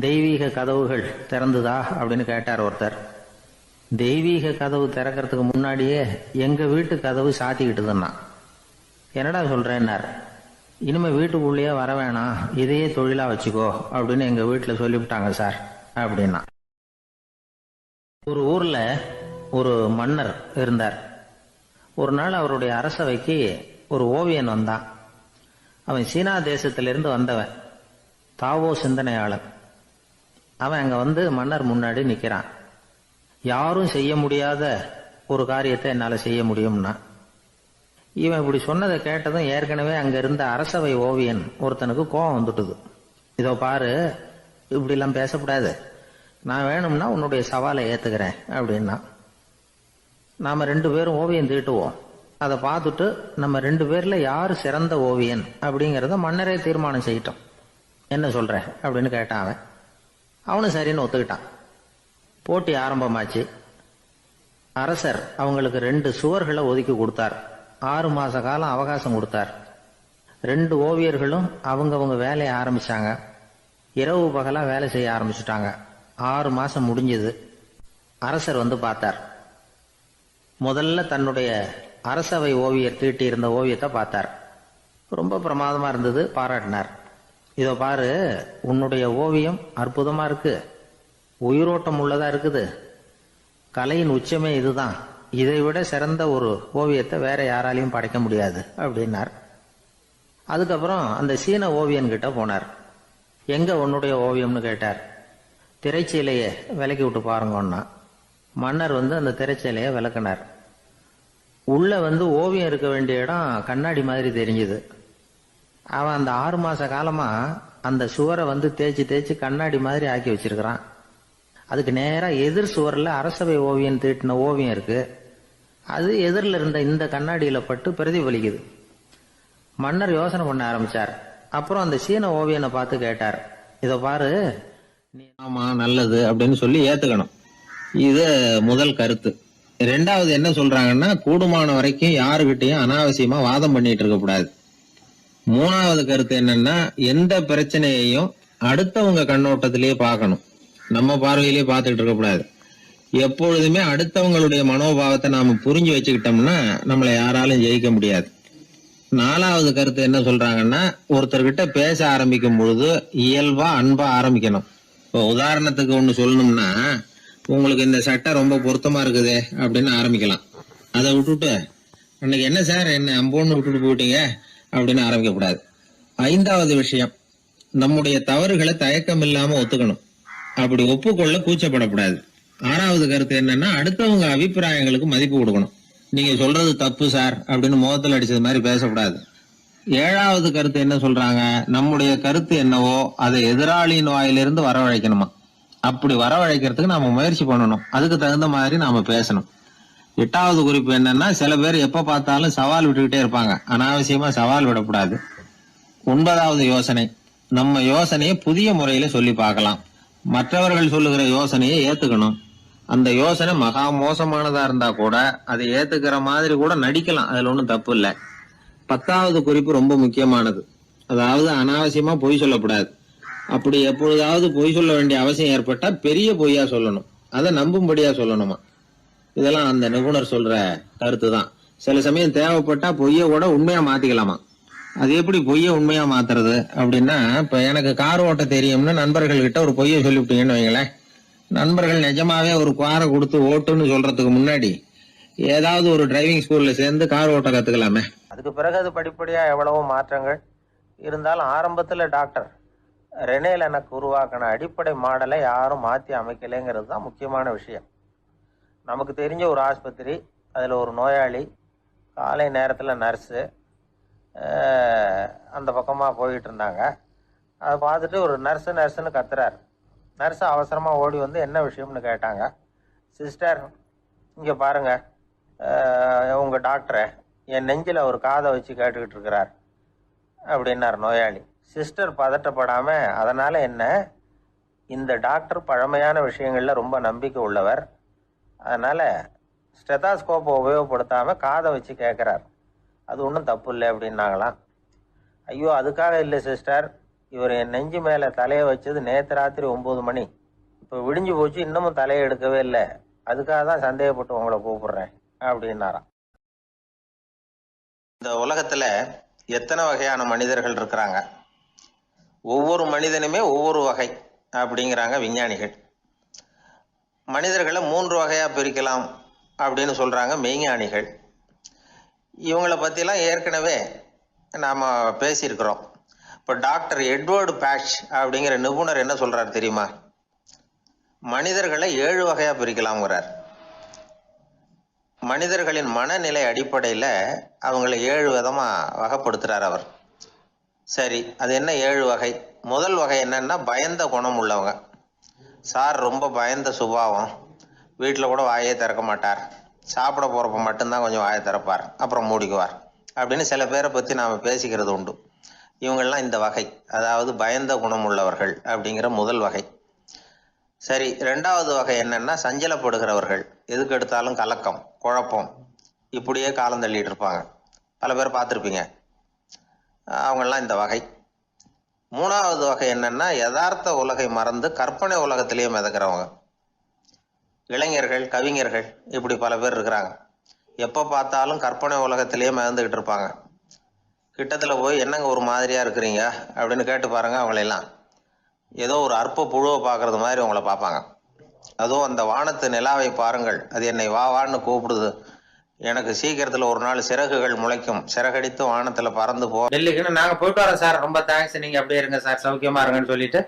தெய்வீக கதவுகள் திறந்துதா அப்படின்னு கேட்டார் ஒருத்தர். தெய்வீக கதவு திறக்கிறதுக்கு முன்னாடியே எங்க வீட்டு கதவு சாத்திக்கிட்டுதுன்னா. என்னடா சொல்றேன்னார். இனிமே வீட்டுக்குள்ளேயே வர வேணாம், இதையே தொழிலா வச்சுக்கோ அப்படின்னு எங்க வீட்டில் சொல்லிவிட்டாங்க சார் அப்படின்னா. ஒரு ஊர்ல ஒரு மன்னர் இருந்தார். ஒரு நாள் அவருடைய அரசவைக்கு ஒரு ஓவியன் வந்தான். அவன் சீனா தேசத்திலிருந்து வந்தவன், தாவோ சிந்தனையாளன். அவன் அங்க வந்து மன்னர் முன்னாடி நிக்கிறான். யாரும் செய்ய முடியாத ஒரு காரியத்தை என்னால செய்ய முடியும்னா. இவன் இப்படி சொன்னதை கேட்டதும் ஏற்கனவே அங்க இருந்த அரசவை ஓவியன் ஒருத்தனுக்கு கோபம் வந்துட்டுது. இதோ பாரு, இப்படிலாம் பேசக்கூடாது, நான் வேணும்னா உன்னுடைய சவாலை ஏத்துக்கிறேன் அப்படின்னா. நாம 2 பேரும் ஓவியம் தீட்டுவோம், அதை பார்த்துட்டு நம்ம 2 பேர்ல யாரு சிறந்த ஓவியன் அப்படிங்கிறத மன்னரே தீர்மானம் செய்யட்டும், என்ன சொல்ற அப்படின்னு கேட்டான் அவன். அவனும் சரின்னு ஒத்துக்கிட்டான். போட்டி ஆரம்பமாச்சு. அரசர் அவங்களுக்கு 2 சுவர்களை ஒதுக்கி கொடுத்தார். 6 மாச காலம் அவகாசம் கொடுத்தார். 2 ஓவியர்களும் அவங்கவங்க வேலையை ஆரம்பிச்சாங்க. இரவு பகலா வேலை செய்ய ஆரம்பிச்சுட்டாங்க. 6 மாசம் முடிஞ்சது. அரசர் வந்து பார்த்தார். முதல்ல தன்னுடைய அரசவை ஓவியர் தீட்டி இருந்த ஓவியத்தை பார்த்தார். ரொம்ப பிரமாதமா இருந்தது, பாராட்டினார். இதோ பாரு, உன்னுடைய ஓவியம் அற்புதமா இருக்கு, உயிரோட்டம் உள்ளதா இருக்குது, கலையின் உச்சமே இதுதான், இதை விட சிறந்த ஒரு ஓவியத்தை வேற யாராலையும் படைக்க முடியாது அப்படின்னார். அதுக்கப்புறம் அந்த சீன ஓவியன் கிட்ட போனார். எங்க உன்னுடைய ஓவியம்னு கேட்டார். திரைச்சீலையை விலக்கி விட்டு பாருங்கன்னா மன்னர் வந்து அந்த திரைச்சீலையை விளக்குனார். உள்ள வந்து ஓவியம் இருக்க வேண்டிய இடம் கண்ணாடி மாதிரி தெரிஞ்சுது. அவன் அந்த 6 மாச காலமா அந்த சுவரை வந்து தேய்ச்சி தேய்ச்சி கண்ணாடி மாதிரி ஆக்கி வச்சிருக்கிறான். அதுக்கு நேரா எதிர் சுவரில் அரசவை ஓவியம் தீட்டின ஓவியம் இருக்கு. அது எதிரில் இருந்த இந்த கண்ணாடியில பட்டு பிரதிபலிக்குது. மன்னர் யோசனை பண்ண ஆரம்பிச்சார். அப்புறம் அந்த சீன ஓவியனை பார்த்து கேட்டார், இதை பாரு, நீ ஆமா நல்லது அப்படின்னு சொல்லி ஏத்துக்கணும். இது முதல் கருத்து. 2வது என்ன சொல்றாங்கன்னா, கூடுமான வரைக்கும் யாருகிட்டையும் அனாவசியமா வாதம் பண்ணிட்டு இருக்க கூடாது. 3வது கருத்து என்னன்னா, எந்த பிரச்சனையையும் அடுத்தவங்க கண்ணோட்டத்திலேயே பார்க்கணும், நம்ம பார்வையிலேயே பார்த்துட்டு இருக்க கூடாது. எப்பொழுதுமே அடுத்தவங்களுடைய மனோபாவத்தை நாம புரிஞ்சு வச்சுக்கிட்டோம்னா நம்மளை யாராலும் ஜெயிக்க முடியாது. 4வது கருத்து என்ன சொல்றாங்கன்னா, ஒருத்தர்கிட்ட பேச ஆரம்பிக்கும் பொழுது இயல்பா அன்பா ஆரம்பிக்கணும். இப்போ உதாரணத்துக்கு ஒண்ணு சொல்லணும்னா, உங்களுக்கு இந்த சட்டை ரொம்ப பொருத்தமா இருக்குதே அப்படின்னு ஆரம்பிக்கலாம். அதை விட்டுட்டு அன்னைக்கு என்ன சார் என்ன அம்போன்னு விட்டுட்டு போயிட்டீங்க அப்படின்னு ஆரம்பிக்க கூடாது. 5வது விஷயம், நம்முடைய தவறுகளை தயக்கம் இல்லாம ஒத்துக்கணும். அப்படி ஒப்புக்கொள்ள கூச்சப்படக்கூடாது. 6வது கருத்து என்னன்னா, அடுத்தவங்க அபிப்பிராயங்களுக்கு மதிப்பு கொடுக்கணும். நீங்க சொல்றது தப்பு சார் அப்படின்னு முகத்தில் அடிச்சது மாதிரி பேசக்கூடாது. 7வது கருத்து என்ன சொல்றாங்க, நம்முடைய கருத்து என்னவோ அதை எதிராளியின் வாயிலிருந்து வரவழைக்கணுமா. அப்படி வரவழைக்கிறதுக்கு நாம முயற்சி பண்ணணும். அதுக்கு தகுந்த மாதிரி நாம பேசணும். 8வது குறிப்பு என்னன்னா, சில பேர் எப்ப பார்த்தாலும் சவால் விட்டுக்கிட்டே இருப்பாங்க. அனாவசியமா சவால் விடக்கூடாது. 9வது யோசனை, நம்ம யோசனையை புதிய முறையில சொல்லி பார்க்கலாம். மற்றவர்கள் சொல்லுகிற யோசனையை ஏத்துக்கணும். அந்த யோசனை மகா மோசமானதா இருந்தா கூட அதை ஏத்துக்கிற மாதிரி கூட நடிக்கலாம், அதுல ஒன்றும் தப்பு இல்லை. 10வது குறிப்பு ரொம்ப முக்கியமானது. அதாவது அனாவசியமா பொய் சொல்லக்கூடாது. அப்படி எப்பொழுதாவது பொய் சொல்ல வேண்டிய அவசியம் ஏற்பட்டா பெரிய பொய்யா சொல்லணும், அதை நம்பும்படியா சொல்லணுமா. இதெல்லாம் அந்த நிபுணர் சொல்ற கருத்து தான். சில சமயம் தேவைப்பட்டா பொய்ய கூட உண்மையா மாத்திக்கலாமா. அது எப்படி பொய்ய உண்மையா மாத்துறது அப்படின்னா, இப்ப எனக்கு கார் ஓட்ட தெரியும்னு நண்பர்கள் கிட்ட ஒரு பொய்ய சொல்லிவிட்டீங்கன்னு வைங்களேன். நண்பர்கள் நிஜமாவே ஒரு காரை கொடுத்து ஓட்டுன்னு சொல்றதுக்கு முன்னாடி ஏதாவது ஒரு டிரைவிங் ஸ்கூல்ல சேர்ந்து கார் ஓட்ட கத்துக்கலாமே. அதுக்கு பிறகு அது படிப்படியா எவ்வளவோ மாற்றங்கள் இருந்தாலும் ஆரம்பத்துல டாக்டர் ரெனேல் எனக்கு உருவாக்கின அடிப்படை மாடலை யாரும் மாற்றி அமைக்கலைங்கிறது தான் முக்கியமான விஷயம். நமக்கு தெரிஞ்ச ஒரு ஆஸ்பத்திரி, அதில் ஒரு நோயாளி, காலை நேரத்தில் நர்ஸு அந்த பக்கமாக போயிட்டு இருந்தாங்க. அதை பார்த்துட்டு ஒரு நர்ஸுன்னு கத்துறாரு. நர்ஸு அவசரமாக ஓடி வந்து என்ன விஷயம்னு கேட்டாங்க. சிஸ்டர் இங்கே பாருங்கள், உங்கள் டாக்டரை என் நெஞ்சில் ஒரு காதை வச்சு கேட்டுக்கிட்டு இருக்கிறார் அப்படின்னார் நோயாளி. சிஸ்டர் பதட்டப்படாமல், அதனால் என்ன, இந்த டாக்டர் பழமையான விஷயங்களில் ரொம்ப நம்பிக்கை உள்ளவர், அதனால் ஸ்டெதாஸ்கோப்பை உபயோகப்படுத்தாமல் காதை வச்சு கேட்குறார், அது ஒன்றும் தப்பு இல்லை அப்படின்னாங்களாம். ஐயோ அதுக்காக இல்லை சிஸ்டர், இவர் என் நெஞ்சு மேலே தலையை வச்சது நேற்று ராத்திரி 9 மணி, இப்போ விடிஞ்சு போச்சு, இன்னமும் தலையை எடுக்கவே இல்லை, அதுக்காக தான் சந்தேகப்பட்டு உங்களை கூப்பிடுறேன் அப்படின்னாராம். இந்த உலகத்தில் எத்தனை வகையான மனிதர்கள் இருக்கிறாங்க, ஒவ்வொரு மனிதனுமே ஒவ்வொரு வகை அப்படிங்கிறாங்க விஞ்ஞானிகள். மனிதர்களை 3 வகையா பிரிக்கலாம் அப்படின்னு சொல்றாங்க மெய்ஞானிகள். இவங்களை பற்றிலாம் ஏற்கனவே நாம் பேசியிருக்கிறோம். இப்போ டாக்டர் எட்வர்டு பேட்ச் அப்படிங்கிற நிபுணர் என்ன சொல்றாரு தெரியுமா, மனிதர்களை 7 வகையா பிரிக்கலாம்ங்கிறார். மனிதர்களின் மனநிலை அடிப்படையில் அவங்களை 7 விதமாக வகைப்படுத்துறார் அவர். சரி, அது என்ன 7 வகை? முதல் வகை என்னன்னா, பயந்த குணம் உள்ளவங்க. சார் ரொம்ப பயந்த சுபாவம், வீட்டில் கூட வாயே திறக்க மாட்டார், சாப்பிட போகிறப்ப மட்டும்தான் கொஞ்சம் வாயை திறப்பார், அப்புறம் மூடிக்குவார் அப்படின்னு சில பேரை பற்றி நாம் பேசிக்கிறது உண்டு. இவங்கெல்லாம் இந்த வகை, அதாவது பயந்த குணம் உள்ளவர்கள் அப்படிங்கிற முதல் வகை. சரி, 2வது வகை என்னன்னா, சஞ்சலப்படுகிறவர்கள், எதுக்கு எடுத்தாலும் கலக்கம் குழப்பம், இப்படியே காலம் தள்ளிட்டு இருப்பாங்க. பல பேர் பார்த்துருப்பீங்க. அவங்கெல்லாம் இந்த வகை. மூணாவது வகை என்னன்னா, யதார்த்த உலகை மறந்து கற்பனை உலகத்திலேயே மிதக்கிறவங்க. இளைஞர்கள், கவிஞர்கள், இப்படி பல பேர் இருக்கிறாங்க. எப்போ பார்த்தாலும் கற்பனை உலகத்திலேயே மிதந்துக்கிட்டு இருப்பாங்க. கிட்டத்தில் போய் என்னங்க ஒரு மாதிரியா இருக்கிறீங்க அப்படின்னு கேட்டு பாருங்க, அவங்களெல்லாம் ஏதோ ஒரு அற்ப புழுவை பார்க்கறது மாதிரி அவங்கள பார்ப்பாங்க. அதுவும் அந்த வானத்து நிலாவை பாருங்கள், அது என்னை வா வான்னு கூப்பிடுது, எனக்கு சீக்கிரத்தில் ஒரு நாள் சிறகுகள் முளைக்கும், சிறகடித்து வானத்தில் பறந்து போ. டெல்லிக்குன்னு நாங்கள் போயிட்டு வரோம் சார், ரொம்ப தேங்க்ஸ், நீங்கள் அப்படியே இருங்க சார், சௌக்கியமாக இருங்கன்னு சொல்லிட்டு,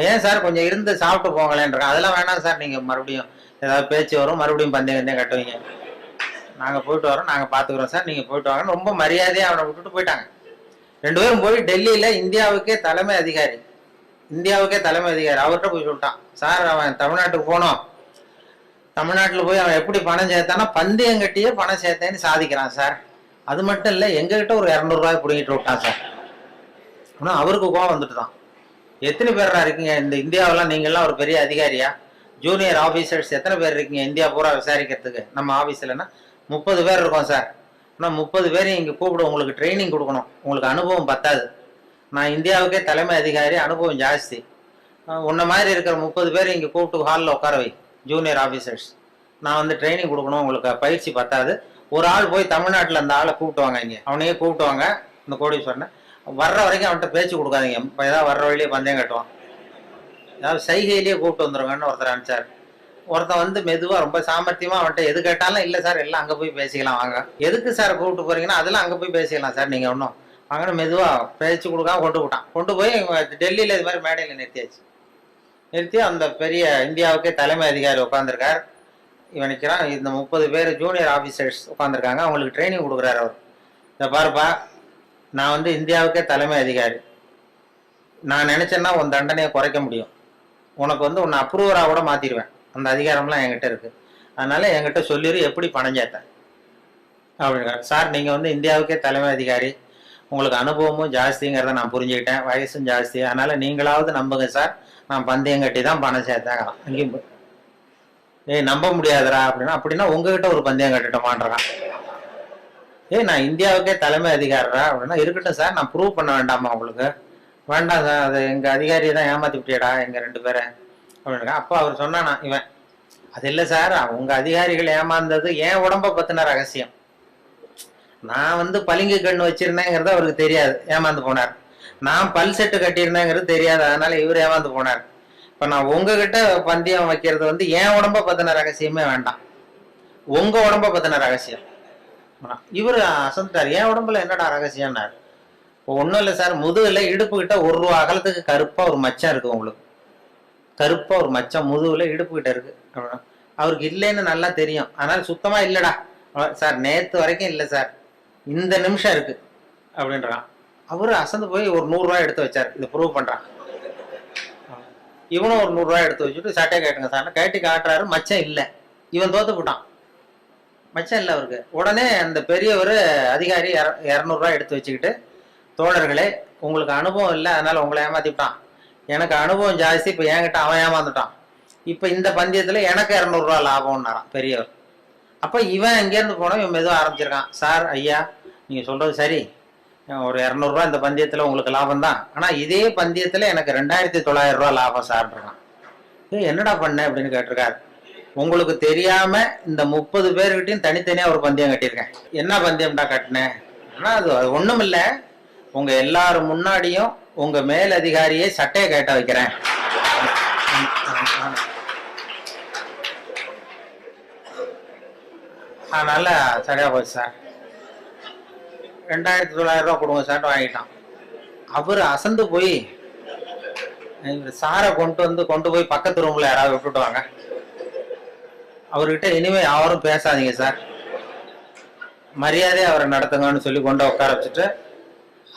ஏன் சார் கொஞ்சம் இருந்து சாப்பிட்டு போங்களேன்றாங்க. அதெல்லாம் வேணாம் சார், நீங்கள் மறுபடியும் ஏதாவது பேச்சு வரும், மறுபடியும் பந்தயம் கட்டுவீங்க. நாங்கள் போயிட்டு வரோம், நாங்கள் பார்த்துக்குறோம் சார், நீங்கள் போயிட்டு வாங்கன்னு ரொம்ப மரியாதையாக அவனை விட்டுட்டு போயிட்டாங்க. 2 பேரும் போய் டெல்லியில் இந்தியாவுக்கே தலைமை அதிகாரி அவர்கிட்ட போய் சொல்லிட்டான், சார் அவன் தமிழ்நாட்டுக்கு போனோம், தமிழ்நாட்டில் போய் அவன் எப்படி பணம் சேர்த்தானா பந்தயம் கட்டியே பணம் சேர்த்தேன்னு சாதிக்கிறான் சார். அது மட்டும் இல்லை, எங்ககிட்ட ஒரு 200 ரூபாய் பிடிங்கிட்டு விட்டான் சார். ஆனால் அவருக்கு கோவம் வந்துட்டு தான், எத்தனை பேரா இருக்கீங்க இந்த இந்தியாவெல்லாம், நீங்கள்லாம் ஒரு பெரிய அதிகாரியா, ஜூனியர் ஆஃபீஸர்ஸ் எத்தனை பேர் இருக்கீங்க இந்தியா பூரா விசாரிக்கிறதுக்கு? நம்ம ஆஃபீஸ்லன்னா 30 பேர் இருக்கோம் சார். ஆனால் 30 பேரையும் இங்கே கூப்பிட உங்களுக்கு ட்ரைனிங் கொடுக்கணும், உங்களுக்கு அனுபவம் பத்தாது. நான் இந்தியாவுக்கே தலைமை அதிகாரி, அனுபவம் ஜாஸ்தி. உன்ன மாதிரி இருக்கிற 30 பேர் இங்கே கூப்பிட்டு ஹாலில் உட்கார வை, ஜூனியர் ஆஃபீஸர்ஸ். நான் வந்து ட்ரைனிங் கொடுக்கணும், உங்களுக்கு பயிற்சி பத்தாது. ஒரு ஆள் போய் தமிழ்நாட்டில் அந்த ஆளை கூப்பிட்டுவாங்க, இங்கே அவனையே கூப்பிட்டுவாங்க, இந்த கோடீஸ்வரனை. வர்ற வரைக்கும் அவன்கிட்ட பேச்சு கொடுக்காதீங்க, இப்போ ஏதாவது வர்ற வழியிலே பந்தயம் கட்டுவான், ஏதாவது சைகையிலேயே கூப்பிட்டு வந்துருங்கன்னு ஒருத்தர் அனுப்பிச்சார். ஒருத்தன் வந்து மெதுவாக ரொம்ப சாமர்த்தியமாக அவன்கிட்ட எது கேட்டாலும், இல்லை சார் எல்லாம் அங்கே போய் பேசிக்கலாம் வாங்க. எதுக்கு சார் கூப்பிட்டு போறீங்கன்னா, அதெல்லாம் அங்கே போய் பேசிக்கலாம் சார், நீங்கள் ஒன்றும் வாங்கன்னு மெதுவாக பேச்சு கொடுக்காம கொண்டு போய் டெல்லியில் இது மாதிரி மேடையில் நிறுத்தி அந்த பெரிய இந்தியாவுக்கே தலைமை அதிகாரி உட்காந்துருக்கார். இவன் நிற்கிறான், இந்த 30 பேர் ஜூனியர் ஆஃபீஸர்ஸ் உட்காந்துருக்காங்க, அவங்களுக்கு ட்ரைனிங் கொடுக்குறாரு அவர். இதை பாருப்பா, நான் வந்து இந்தியாவுக்கே தலைமை அதிகாரி, நான் நினச்சேன்னா உன் தண்டனையை குறைக்க முடியும், உனக்கு வந்து உன்னை அப்ரூவராக கூட மாற்றிடுவேன், அந்த அதிகாரம்லாம் என்கிட்ட இருக்குது, அதனால என்கிட்ட சொல்லிடு எப்படி பணம் சேர்த்தேன் அப்படின்னா. சார் நீங்கள் வந்து இந்தியாவுக்கே தலைமை அதிகாரி, உங்களுக்கு அனுபவமும் ஜாஸ்திங்கிறத நான் புரிஞ்சுக்கிட்டேன், வயசும் ஜாஸ்தி, அதனால நீங்களாவது நம்புங்க சார், நான் பந்தயம் கட்டி தான் பணம் சேர்த்தேன். அங்கேயும் நம்ப முடியாதுரா அப்படின்னா உங்ககிட்ட ஒரு பந்தயம் கட்டிட்டோமான்றான். நான் இந்தியாவுக்கே தலைமை அதிகாரா அப்படின்னா, இருக்கட்டும் சார், நான் ப்ரூவ் பண்ண வேண்டாமா உங்களுக்கு? வேண்டாம் சார், அது எங்கள் அதிகாரியை தான் ஏமாத்தி விட்டியடா எங்கள் 2 பேரை அப்படின்னா. அப்போ அவர் சொன்னானா இவன், அது இல்லை சார், உங்கள் அதிகாரிகள் ஏமாந்தது என் உடம்பை பற்றின ரகசியம், நான் வந்து பளிங்கு கண்ணு வச்சிருந்தேங்கிறது அவருக்கு தெரியாது, ஏமாந்து போனார். நான் பல் செட்டு கட்டியிருந்தேங்கிறது தெரியாது, அதனால இவர் ஏமாந்து போனார். இப்போ நான் உங்ககிட்ட பந்தயம் வைக்கிறது வந்து என் உடம்பை பற்றின ரகசியமே வேண்டாம், உங்க உடம்பை பற்றின ரகசியம். இவர் அசந்துட்டார், என் உடம்புல என்னடா ரகசியம்னார். இப்போ ஒன்றும் இல்லை சார், முதுகுல இடுப்பு கிட்ட 1 ரூபா அகலத்துக்கு கருப்பாக ஒரு மச்சம் இருக்கு, உங்களுக்கு கருப்பாக ஒரு மச்சம் முதுகுல இடுப்பு கிட்ட இருக்கு அப்படின்னா. அவருக்கு இல்லைன்னு நல்லா தெரியும், அதனால சுத்தமாக இல்லைடா சார், நேற்று வரைக்கும் இல்லை சார், இந்த நிமிஷம் இருக்கு அப்படின்றான். அவரு அசந்து போய் ஒரு 100 ரூபாய் எடுத்து வச்சார், இதை ப்ரூவ் பண்றான். இவனும் ஒரு 100 ரூபாய் எடுத்து வச்சுட்டு சட்டையை கேட்டுங்க சார் கேட்டி காட்டுறாரு, மச்சம் இல்லை. இவன் தோத்து போட்டான், மச்சம் இல்லை அவருக்கு. உடனே அந்த பெரியவர் அதிகாரி 200 ரூபாய் எடுத்து வச்சுக்கிட்டு, தோழர்களே உங்களுக்கு அனுபவம் இல்லை அதனால உங்களை ஏமாத்திவிட்டான், எனக்கு அனுபவம் ஜாஸ்தி, இப்போ என்கிட்ட அவன் ஏமாந்துட்டான், இப்போ இந்த பந்தயத்தில் எனக்கு 200 ரூபா லாபம்னாரான் பெரியவர். அப்போ இவன் எங்கேருந்து போனோம், இவன் மெதுவாக ஆரம்பிச்சிருக்கான், சார் ஐயா நீங்கள் சொல்கிறது சரி, ஒரு 200 ரூபா இந்த பந்தயத்தில் உங்களுக்கு லாபம் தான், ஆனால் இதே பந்தயத்தில் எனக்கு 2900 ரூபா லாபம் சார்ன்றான். என்னடா பண்ண அப்படின்னு கேட்டிருக்காரு. உங்களுக்கு தெரியாம இந்த 30 பேர்கிட்டையும் தனித்தனியாக ஒரு பந்தயம் கட்டியிருக்கேன். என்ன பந்தயம்டா கட்டினேன்? ஆனால் அது ஒன்றும் இல்லை, உங்கள் எல்லாரும் முன்னாடியும் உங்கள் மேல் அதிகாரியை சட்டையை கேட்ட வைக்கிறேன். அதனால சரியா போச்சு சார், 2900 ரூபா கொடுங்க சார் வாங்கிட்டான். அவர் அசந்து போய் சாரை கொண்டு போய் பக்கத்து ரூம்ல யாராவது விட்டுட்டு வாங்க, அவர்கிட்ட இனிமே யாரும் பேசாதீங்க சார், மரியாதையை அவரை நடத்துங்கன்னு சொல்லி கொண்டு உட்கார வச்சுட்டு,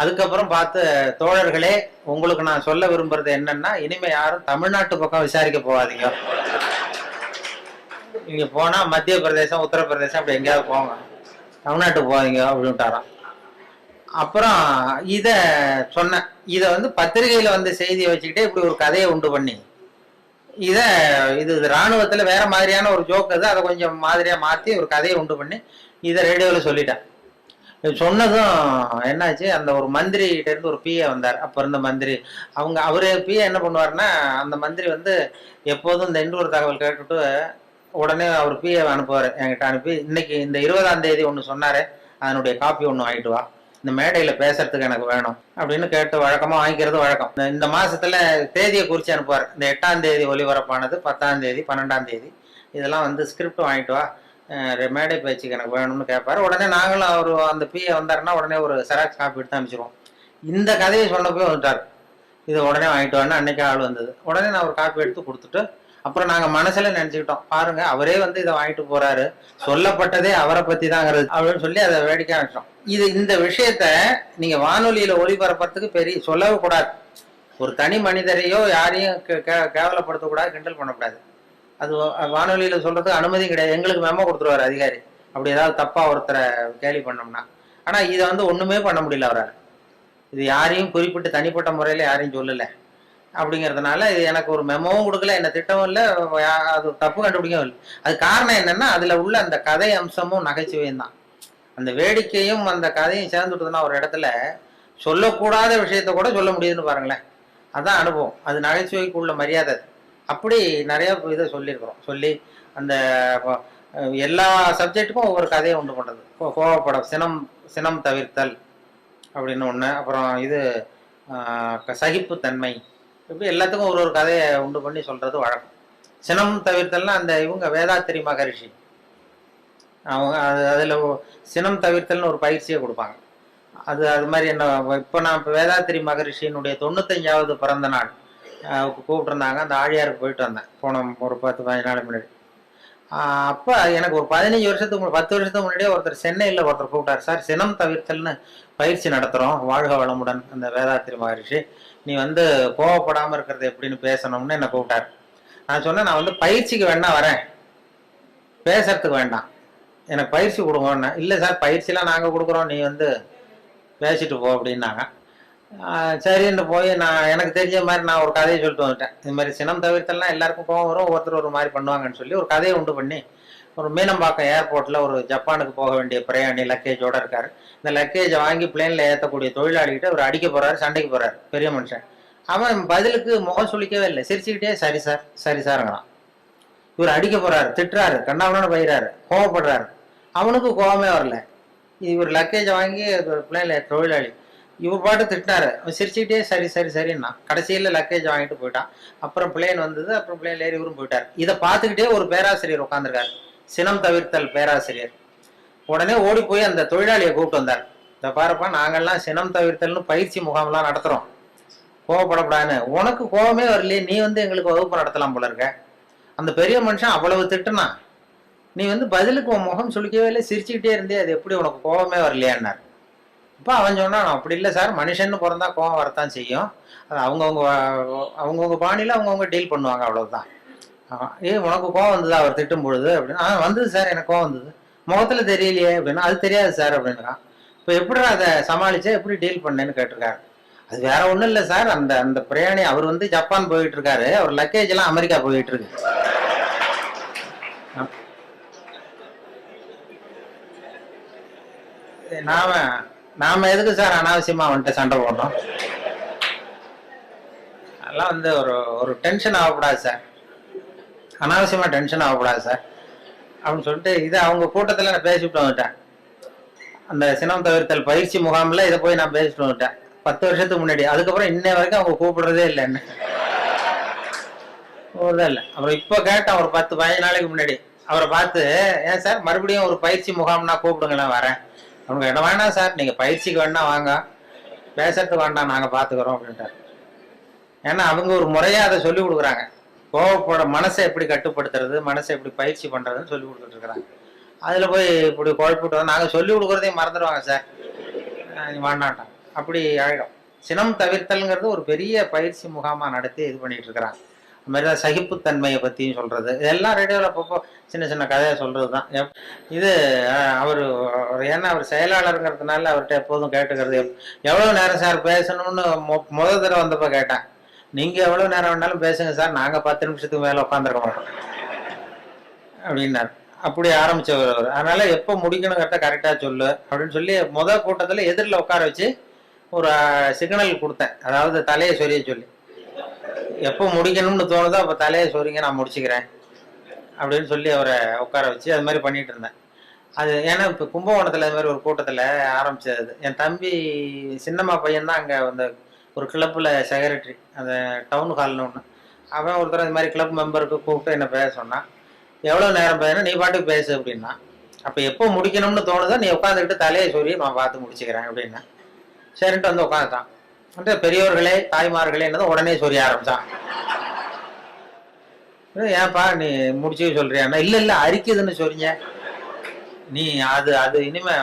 அதுக்கப்புறம் பார்த்து தோழர்களே உங்களுக்கு நான் சொல்ல விரும்புறது என்னன்னா, இனிமே யாரும் தமிழ்நாட்டு பக்கம் விசாரிக்க போகாதீங்க, நீங்க போனா மத்திய பிரதேசம் உத்தரப்பிரதேசம் அப்படி எங்கேயாவது போங்க, தமிழ்நாட்டுக்கு போவீங்க அப்படின்ட்டாராம். அப்புறம் இதை சொன்னேன், இதை வந்து பத்திரிகையில வந்து செய்தியை வச்சுக்கிட்டே இப்படி ஒரு கதையை உண்டு பண்ணி, இது இராணுவத்தில் வேற மாதிரியான ஒரு ஜோக் அது, அதை கொஞ்சம் மாதிரியா மாற்றி ஒரு கதையை உண்டு பண்ணி இதை ரேடியோவில் சொல்லிட்டேன். சொன்னதும் என்னாச்சு, அந்த ஒரு மந்திரிகிட்ட இருந்து ஒரு பிஏ வந்தார். அப்ப இருந்த மந்திரி அவரு பிஏ என்ன பண்ணுவாருன்னா, அந்த மந்திரி வந்து எப்போதும் இந்த இன்னொரு தகவல் கேட்டுட்டு உடனே அவர் பிஏ அனுப்புவார் என்கிட்ட. அனுப்பி இன்னைக்கு இந்த 20ஆம் தேதி ஒன்று சொன்னாரு, அதனுடைய காப்பி ஒன்று வாங்கிட்டு வா, இந்த மேடையில பேசுறதுக்கு எனக்கு வேணும் அப்படின்னு கேட்டு வழக்கமா வாங்கிக்கிறது வழக்கம். இந்த மாசத்துல தேதியை குறிச்சு அனுப்புவார். இந்த 8ஆம் தேதி ஒலிபரப்பானது, 10ஆம் தேதி, 12ஆம் தேதி, இதெல்லாம் வந்து ஸ்கிரிப்ட் வாங்கிட்டு வா, மேடை பேச்சுக்கு எனக்கு வேணும்னு கேட்பாரு. உடனே நாங்களும் அவர் அந்த பிஏ வந்தாருன்னா உடனே ஒரு செராக்ஸ் காப்பி எடுத்து அனுப்பிச்சிருவோம். இந்த கதையை சொன்னப்போ வந்துட்டார், இதை உடனே வாங்கிட்டு வான்னு. அன்னைக்கு ஆள் வந்தது. உடனே நான் ஒரு காப்பி எடுத்து கொடுத்துட்டு அப்புறம் நாங்க மனசுல நினைச்சுக்கிட்டோம், பாருங்க அவரே வந்து இதை வாங்கிட்டு போறாரு, சொல்லப்பட்டதே அவரை பத்தி தாங்கிறது அப்படின்னு சொல்லி அதை வேடிக்கை வச்சோம். இந்த விஷயத்த நீங்க வானொலியில ஒளிபரப்புறதுக்கு பெரிய சொல்லவே கூடாது. ஒரு தனி மனிதரையோ யாரையும் கேவலப்படுத்தக்கூடாது, கிண்டல் பண்ணக்கூடாது. அது வானொலியில சொல்றதுக்கு அனுமதியும் கிடையாது. எங்களுக்கு மெமோ கொடுத்துருவாரு அதிகாரி, அப்படி ஏதாவது தப்பா ஒருத்தரை கேலி பண்ணோம்னா. ஆனா இதை வந்து ஒண்ணுமே பண்ண முடியல அவரால். இது யாரையும் குறிப்பிட்டு தனிப்பட்ட முறையில யாரையும் சொல்லலை அப்படிங்கிறதுனால இது எனக்கு ஒரு மெமோவும் கொடுக்கல, என்ன திட்டமும் இல்லை, அது தப்பு கண்டுபிடிக்கவும் இல்லை. அது காரணம் என்னன்னா, அதுல உள்ள அந்த கதை அம்சமும் நகைச்சுவையும் தான். அந்த வேடிக்கையும் அந்த கதையும் சேர்ந்துட்டுதுன்னா ஒரு இடத்துல சொல்லக்கூடாத விஷயத்த கூட சொல்ல முடியுதுன்னு பாருங்களேன். அதான் அனுபவம், அது நகைச்சுவைக்கு உள்ள மரியாதை. அப்படி நிறைய இதை சொல்லியிருக்கிறோம். சொல்லி அந்த எல்லா சப்ஜெக்டுக்கும் ஒவ்வொரு கதையை உண்டு பண்றது. கோவப்படம், சினம் தவிர்த்தல் அப்படின்னு ஒண்ணு. அப்புறம் இது சகிப்புத்தன்மை, இப்படி எல்லாத்துக்கும் ஒரு கதையை உண்டு பண்ணி சொல்றது வழக்கம். சினம் தவிர்த்தல்னா அந்த இவங்க வேதாத்திரி மகரிஷி, அவங்க அதுல சினம் தவிர்த்தல்னு ஒரு பயிற்சியை கொடுப்பாங்க. அது மாதிரி என்ன, இப்போ நான் இப்போ வேதாத்திரி மகரிஷியினுடைய 95வது பிறந்த நாள் கூப்பிட்டுருந்தாங்க. அந்த ஆழியாருக்கு போயிட்டு வந்தேன் போன ஒரு 10-15 நாள் முன்னாடி. அப்போ எனக்கு ஒரு 15 வருஷத்துக்கு 10 வருஷத்துக்கு முன்னாடியே ஒருத்தர் சென்னையில் ஒருத்தர் கூப்பிட்டார், சார் சினம் தவிர்த்தல்னு பயிற்சி நடத்துகிறோம், வாழ்க வளமுடன் அந்த வேதாத்திரி மகரிஷி, நீ வந்து கோவப்படாமல் இருக்கிறது எப்படின்னு பேசணும்னு என்னை கூப்பிட்டார். நான் சொன்னேன், நான் வந்து பயிற்சிக்கு வேணா வரேன், பேசுறதுக்கு வேண்டாம், எனக்கு பயிற்சி கொடுங்கன்னு. இல்லை சார் பயிற்சிலாம் நாங்கள் கொடுக்குறோம், நீ வந்து பேசிட்டு போ அப்படின்னாங்க. சரின்னு போய் நான் எனக்கு தெரிஞ்ச மாதிரி நான் ஒரு கதையை சொல்லிட்டு வந்துட்டேன். இது மாதிரி சினம் தவிர்த்தல்னா எல்லாருக்கும் கோவம் வரும், ஒருத்தர் ஒரு மாதிரி பண்ணுவாங்கன்னு சொல்லி ஒரு கதையை உண்டு பண்ணி, ஒரு மீனம்பாக்கம் ஏர்போர்ட்டில் ஒரு ஜப்பானுக்கு போக வேண்டிய பிரயாணி லக்கேஜோடு இருக்கார். இந்த லக்கேஜை வாங்கி பிளேனில் ஏற்றக்கூடிய தொழிலாளிகிட்ட அவர் அடிக்க போகிறாரு, சண்டைக்கு போகிறாரு, பெரிய மனுஷன். அவன் பதிலுக்கு முகம் சுளிக்கவே இல்லை, சிரிச்சுக்கிட்டே சரி சார் சரி சாருங்கிறான். இவர் அடிக்க போகிறாரு, திட்டுறாரு, கண்ணாமண்ணு பயிறாரு, கோவப்படுறாரு. அவனுக்கு கோவமே வரல. இவர் லக்கேஜை வாங்கி பிளேனில் தொழிலாளி இவர் பாட்டு திட்டினாரு, சிரிச்சுக்கிட்டே சரி சரி சரின்னா கடைசியில் லக்கேஜ் வாங்கிட்டு போயிட்டான். அப்புறம் பிளேன் வந்தது, அப்புறம் பிளேன் ஏறி இவரும் போயிட்டார். இதை பார்த்துக்கிட்டே ஒரு பேராசிரியர் உட்காந்துருக்காரு, சினம் தவிர்த்தல் பேராசிரியர். உடனே ஓடி போய் அந்த தொழிலாளியை கூப்பிட்டு வந்தார். இதை பாருப்பா, நாங்கள்லாம் சினம் தவிர்த்தல்னு பயிற்சி முகாம்லாம் நடத்துகிறோம், கோவப்படப்படாதுன்னு. உனக்கு கோவமே வரலையே, நீ வந்து எங்களுக்கு வகுப்பு நடத்தலாம் போல இருக்க. அந்த பெரிய மனுஷன் அவ்வளவு திட்டுனா, நீ வந்து பதிலுக்கு உன் முகம் சுளிக்கவே இல்லை, சிரிச்சுக்கிட்டே இருந்தே, அது எப்படி உனக்கு கோவமே வரலையான்னார். இப்போ அவன் சொன்னான், அப்படி இல்லை சார், மனுஷன்னு பிறந்தா கோவம் வரத்தான் செய்யும், அது அவங்கவுங்க பாணியில் அவங்கவுங்க டீல் பண்ணுவாங்க, அவ்வளவுதான். உனக்கு கோவம் வந்ததா அவர் திட்டும் பொழுது அப்படின்னா, வந்தது சார், எனக்கு கோவம் வந்தது, முகத்தில் தெரியலையே அப்படின்னா, அது தெரியாது சார் அப்படின்றான். இப்போ எப்படி அதை சமாளிச்சா, எப்படி டீல் பண்ணேன்னு கேட்டிருக்காரு. அது வேற ஒன்றும் இல்லை சார், அந்த பிரயாணி அவர் வந்து ஜப்பான் போயிட்டு இருக்காரு, அவர் லக்கேஜ் எல்லாம் அமெரிக்கா போயிட்டு இருக்கு. நாம எதுக்கு சார் அனாவசியமா வந்துட்டு சண்டை போடணும்? அதெல்லாம் வந்து ஒரு டென்ஷன் ஆகக்கூடாது சார், அனாவசியமா டென்ஷன் ஆகக்கூடாது சார் அப்படின்னு சொல்லிட்டு இதை அவங்க கூட்டத்தில் நான் பேசிவிட்டு வந்துட்டேன். அந்த சினம் தவிர்த்தல் பயிற்சி முகாமில் இதை போய் நான் பேசிட்டு வந்துட்டேன் 10 வருஷத்துக்கு முன்னாடி. அதுக்கப்புறம் இன்னை வரைக்கும் அவங்க கூப்பிடுறதே இல்லை என்ன, இல்லை. அப்புறம் இப்போ கேட்டேன் ஒரு 10-15 நாளைக்கு முன்னாடி அவரை பார்த்து, ஏன் சார் மறுபடியும் ஒரு பயிற்சி முகாம்னா கூப்பிடுங்களேன் வரேன். அவங்க என்ன வேணாம் சார், நீங்கள் பயிற்சிக்கு வேணா வாங்க, பேசுறதுக்கு வேண்டாம், நாங்கள் பார்த்துக்கிறோம் அப்படின்ட்டார். ஏன்னா அவங்க ஒரு முறையாக அதை சொல்லி கொடுக்குறாங்க, கோவப்பட மனசை எப்படி கட்டுப்படுத்துறது, மனசை எப்படி பயிற்சி பண்ணுறதுன்னு சொல்லி கொடுத்துட்டு இருக்கிறாங்க. அதில் போய் இப்படி குழப்பிட்டு நாங்கள் சொல்லி கொடுக்குறதையும் மறந்துடுவாங்க சார், வேண்டாட்டான், அப்படி ஆகிடும். சினம் தவிர்த்தல்ங்கிறது ஒரு பெரிய பயிற்சி முகாமாக நடத்தி இது பண்ணிட்டு இருக்கிறாங்க. அது மாதிரி தான் சகிப்புத்தன்மையை பற்றியும் சொல்கிறது, இதெல்லாம் ரேடியோவில் அப்பப்போ சின்ன சின்ன கதையை சொல்கிறது தான். இது அவர் ஏன்னா அவர் செயலாளருங்கிறதுனால அவர்கிட்ட எப்போதும் கேட்டுக்கிறது, எவ்வளோ நேரம் சார் பேசணும்னு முதல் தடவை வந்தப்போ கேட்டேன். நீங்கள் எவ்வளோ நேரம் வேணாலும் பேசுங்க சார், நாங்கள் 10 நிமிஷத்துக்கு மேலே உட்காந்துருக்க மாட்டோம் அப்படின்னார். அப்படி ஆரம்பிச்சவர் அவர். அதனால எப்போ முடிக்கணுங்கிறத கரெக்டா சொல்லு அப்படின்னு சொல்லி கூட்டத்துல எதிரில் உட்கார வச்சு ஒரு சிக்னல் கொடுத்தேன். அதாவது தலையை சொரிய சொல்லி, எப்போ முடிக்கணும்னு தோணுதோ அப்போ தலையை சொரிங்க, நான் முடிச்சுக்கிறேன் அப்படின்னு சொல்லி அவரை உட்கார வச்சு அது மாதிரி பண்ணிட்டு இருந்தேன். அது ஏன்னா இப்போ கும்பகோணத்தில் அது மாதிரி ஒரு கூட்டத்தில் ஆரம்பிச்சது. என் தம்பி சின்னம்மா பையன் தான் அங்கே அந்த ஒரு கிளப்பில் செக்ரட்டரி, அந்த டவுன் ஹால்னு ஒன்று. அவன் ஒருத்தர் இது மாதிரி கிளப் மெம்பருக்கு கூப்பிட்டு என்ன பேச சொன்னான். எவ்வளோ நேரம் பேசுனா, நீ பாட்டுக்கு பேசு அப்படின்னா. அப்போ எப்போ முடிக்கணும்னு தோணுதோ நீ உட்காந்துக்கிட்டு தலையை சொல்லி நான் பார்த்து முடிச்சுக்கிறேன் அப்படின்னா. சரின்ட்டு வந்து உட்காந்துட்டான். வந்துட்டு பெரியவர்களே தாய்மார்களே என்னதான் உடனே சொல்லி ஆரம்பிச்சான். ஏன்பா நீ முடிச்சு சொல்றியான்னா, இல்லை இல்லை அரிக்குதுன்னு சொல்றீங்க, நீ அது அது இனிமே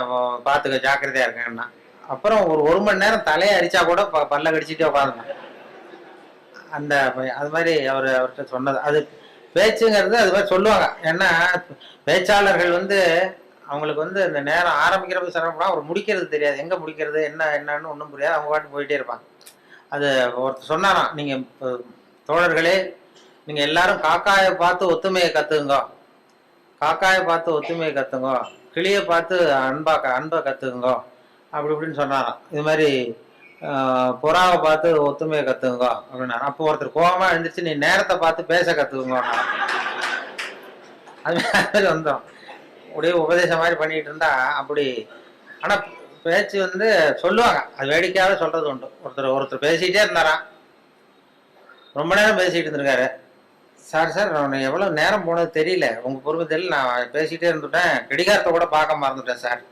பார்த்துக்க ஜாக்கிரதையா இருக்கேன்னா. அப்புறம் ஒரு மணி நேரம் தலையை அரிச்சா கூட பல்ல கடிச்சிட்டே உட்காந்துட்டான் அந்த அது மாதிரி அவர்கிட்ட சொன்னது. அது பேச்சுங்கிறது அது மாதிரி சொல்லுவாங்க. ஏன்னா பேச்சாளர்கள் வந்து அவங்களுக்கு வந்து இந்த நேரம் ஆரம்பிக்கிறப்ப சிரமப்படும், அவர் முடிக்கிறது தெரியாது, எங்க முடிக்கிறது என்னன்னு ஒன்றும் புரியாது, அவங்க பாட்டு போயிட்டே இருப்பாங்க. அது ஒருத்தர் சொன்னாராம், நீங்க தோழர்களே நீங்க எல்லாரும் காக்காயை பார்த்து ஒத்துமையை கத்துங்க, காக்காயை பார்த்து ஒத்துமையை கத்துங்க, கிளியை பார்த்து அன்பை கத்துக்குங்க அப்படி இப்படின்னு சொன்னாராம். இது மாதிரி புறாவை பார்த்து ஒத்துமையை கத்துங்க அப்படின்னாரு. அப்போ ஒருத்தர் கோபமா எழுந்திரிச்சு, நீ நேரத்தை பார்த்து பேச கத்துக்குங்க. அது மாதிரி வந்தோம், அப்படியே உபதேசம் மாதிரி பண்ணிட்டு இருந்தா அப்படி. ஆனா பேச்சு வந்து சொல்லுவாங்க, அது வேடிக்கையாவே சொல்றது உண்டு. ஒருத்தர் பேசிட்டே இருந்தாராம், ரொம்ப நேரம் பேசிட்டு இருந்திருக்காரு. சார் நான் எவ்வளவு நேரம் போனது தெரியல, உங்க பொறுமை தெரியல, நான் பேசிட்டே இருந்துட்டேன், கடிகாரத்தை கூட பார்க்க மறந்துட்டேன் சார்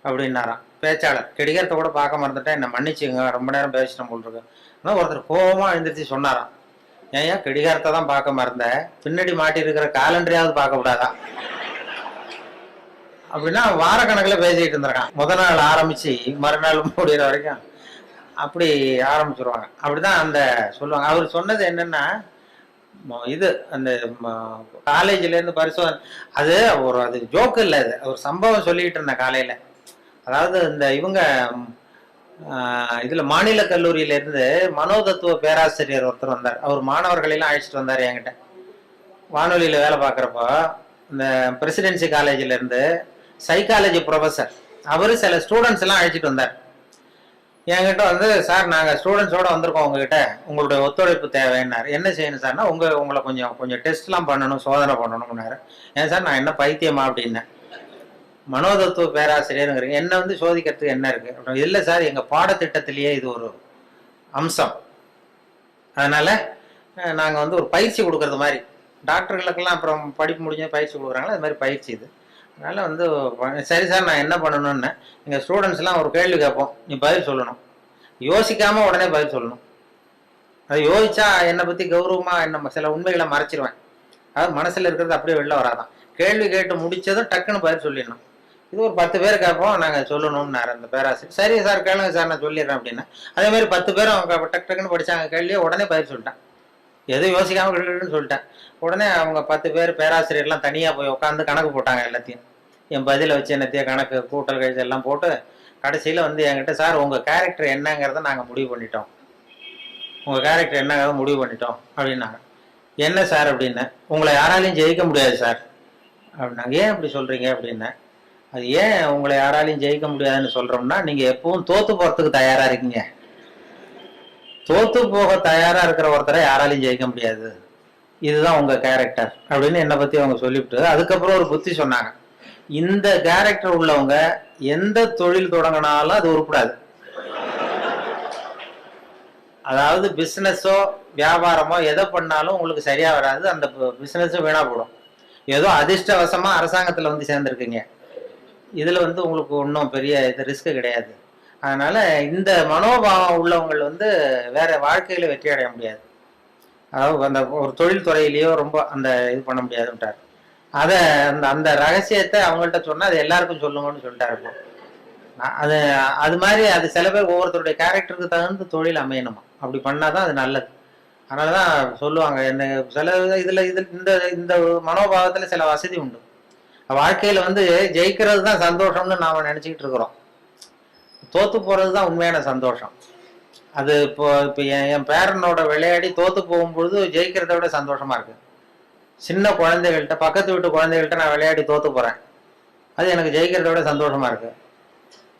அப்படின்னாராம் பேச்சாளர். கடிகாரத்தை கூட பார்க்க மறந்துட்டேன், என்ன மன்னிச்சுங்க, ரொம்ப நேரம் பேசிட்டேன் போல் இருக்கு. ஆனால் ஒருத்தர் கோபமா எழுந்திரிச்சு சொன்னாராம், ஏன் கடிகாரத்தை தான் பார்க்க மறந்த, பின்னாடி மாட்டி இருக்கிற காலண்டரையாவது பார்க்க கூடாதா அப்படின்னா. வார கணக்கில் பேசிட்டு இருந்திருக்கான். முதல் நாள் ஆரம்பிச்சு மறுநாள் முடிகிற வரைக்கும் அப்படி ஆரம்பிச்சிருவாங்க. அப்படிதான் அந்த சொல்லுவாங்க. அவர் சொன்னது என்னன்னா, இது அந்த காலேஜ்ல இருந்து பரிசோதனை, அது அது ஜோக்கு இல்லை, அது ஒரு சம்பவம் சொல்லிட்டு இருந்தேன் காலையில. அதாவது இந்த இவங்க இதுல மாநில கல்லூரியில இருந்து மனோதத்துவ பேராசிரியர் ஒருத்தர் வந்தார். அவர் மாணவர்களெல்லாம் அழைச்சிட்டு வந்தார் என்கிட்ட. வானொலியில வேலை பார்க்குறப்போ இந்த பிரசிடென்சி காலேஜ்ல இருந்து சைக்காலஜி ப்ரொஃபஸர் அவரு சில ஸ்டூடெண்ட்ஸ் எல்லாம் அழைச்சிட்டு வந்தார் என்கிட்ட. வந்து சார் நாங்கள் ஸ்டூடெண்ட்ஸோட வந்திருக்கோம், உங்ககிட்ட உங்களுடைய ஒத்துழைப்பு தேவைன்னாரு. என்ன செய்யணும் சார்னா, உங்களை கொஞ்சம் டெஸ்ட்லாம் பண்ணணும், சோதனை பண்ணணும்னாரு. ஏன் சார் நான் என்ன பைத்தியமா அப்படின்னேன். மனோதத்துவ பேராசிரியருங்கிறீங்க, என்ன வந்து சோதிக்கிறதுக்கு என்ன இருக்கு அப்படின்னா, இல்லை சார் எங்க பாடத்திட்டத்திலேயே இது ஒரு அம்சம், அதனால நாங்க வந்து ஒரு பயிற்சி கொடுக்கறது மாதிரி, டாக்டர்களுக்கெல்லாம் அப்புறம் படிப்பு முடிஞ்ச பயிற்சி கொடுக்குறாங்களா, அது மாதிரி பயிற்சி இது. அதனால வந்து சரி சார் நான் என்ன பண்ணணும்னு, எங்க ஸ்டூடெண்ட்ஸ் எல்லாம் ஒரு கேள்வி கேட்போம், நீ பதில் சொல்லணும், யோசிக்காம உடனே பதில் சொல்லணும். அதை யோசிச்சா என்னை பத்தி கௌரவமா என்ன சில உண்மைகளை மறைச்சிருவேன், அதாவது மனசுல இருக்கிறது அப்படியே வெளில வராதான். கேள்வி கேட்டு முடிச்சதும் டக்குன்னு பதில் சொல்லிடணும். இது ஒரு 10 பேர் கேட்போம், நாங்கள் சொல்லணும்னாரு அந்த பேராசிரியர். சரி சார் கேளுங்க சார் நான் சொல்லிடுறேன் அப்படின்னா. அதே மாதிரி 10 பேரும் அவங்க டக்குன்னு படிச்சாங்க கேள்வியை, உடனே பதில் சொல்லிட்டேன், எதுவும் யோசிக்காம கிட்டுன்னு சொல்லிட்டேன். உடனே அவங்க 10 பேர் பேராசிரியர்லாம் தனியாக போய் உட்காந்து கணக்கு போட்டாங்க. எல்லாத்தையும் என் பதிலை வச்சு என்னத்தையும் கணக்கு கூட்டல் கழிச்சு எல்லாம் போட்டு கடைசியில் வந்து என்கிட்ட, சார் உங்கள் கேரக்டர் என்னங்கிறத நாங்கள் முடிவு பண்ணிட்டோம், உங்கள் கேரக்டர் என்னங்கிறத முடிவு பண்ணிட்டோம் அப்படின்னாங்க. என்ன சார் அப்படின்னு, உங்களை யாராலையும் ஜெயிக்க முடியாது சார் அப்படின்னாங்க. ஏன் அப்படி சொல்கிறீங்க அப்படின்னா, அது ஏன் உங்களை யாராலையும் ஜெயிக்க முடியாதுன்னு சொல்கிறோம்னா, நீங்கள் எப்பவும் தோற்று போகிறதுக்கு தயாராக இருக்கீங்க, தோத்து போக தயாரா இருக்கிற ஒருத்தரை யாராலையும் ஜெயிக்க முடியாது, இதுதான் உங்க கேரக்டர் அப்படின்னு என்னை பத்தி அவங்க சொல்லிவிட்டு அதுக்கப்புறம் ஒரு புத்தி சொன்னாங்க. இந்த கேரக்டர் உள்ளவங்க எந்த தொழில் தொடங்கினாலும் அது உருப்படாது. அதாவது பிசினஸோ வியாபாரமோ எதை பண்ணாலும் உங்களுக்கு சரியா வராது, அந்த பிசினஸும் வீணா போடும். ஏதோ அதிர்ஷ்டவசமா அரசாங்கத்துல வந்து சேர்ந்துருக்கீங்க, இதுல வந்து உங்களுக்கு ஒன்றும் பெரிய இது ரிஸ்க் கிடையாது. அதனால இந்த மனோபாவம் உள்ளவங்க வந்து வேற வாழ்க்கையில வெற்றி அடைய முடியாது, அதாவது அந்த ஒரு தொழில் துறையிலேயோ ரொம்ப அந்த இது பண்ண முடியாதுன்ட்டார். அதை அந்த ரகசியத்தை அவங்கள்ட்ட சொன்னா அது எல்லாருக்கும் சொல்லுங்கன்னு சொல்லிட்டாரு. அது அது மாதிரி அது சில பேர் ஒவ்வொருத்தருடைய கேரக்டருக்கு தகுந்த தொழில் அமையணுமா, அப்படி பண்ணாதான் அது நல்லது. அதனாலதான் சொல்லுவாங்க, என்ன சில இதுல இந்த மனோபாவத்துல சில வசதி உண்டு. வாழ்க்கையில வந்து ஜெயிக்கிறது தான் சந்தோஷம்னு நாம நினைச்சுக்கிட்டு இருக்கிறோம், தோத்து போறது தான் உண்மையான சந்தோஷம். அது இப்போ என் பேரனோட விளையாடி தோத்து போகும்பொழுது ஜெயிக்கிறத விட சந்தோஷமா இருக்கு. சின்ன குழந்தைகள்கிட்ட, பக்கத்து வீட்டு குழந்தைகள்கிட்ட நான் விளையாடி தோத்து போறேன், அது எனக்கு ஜெயிக்கிறத விட சந்தோஷமா இருக்கு.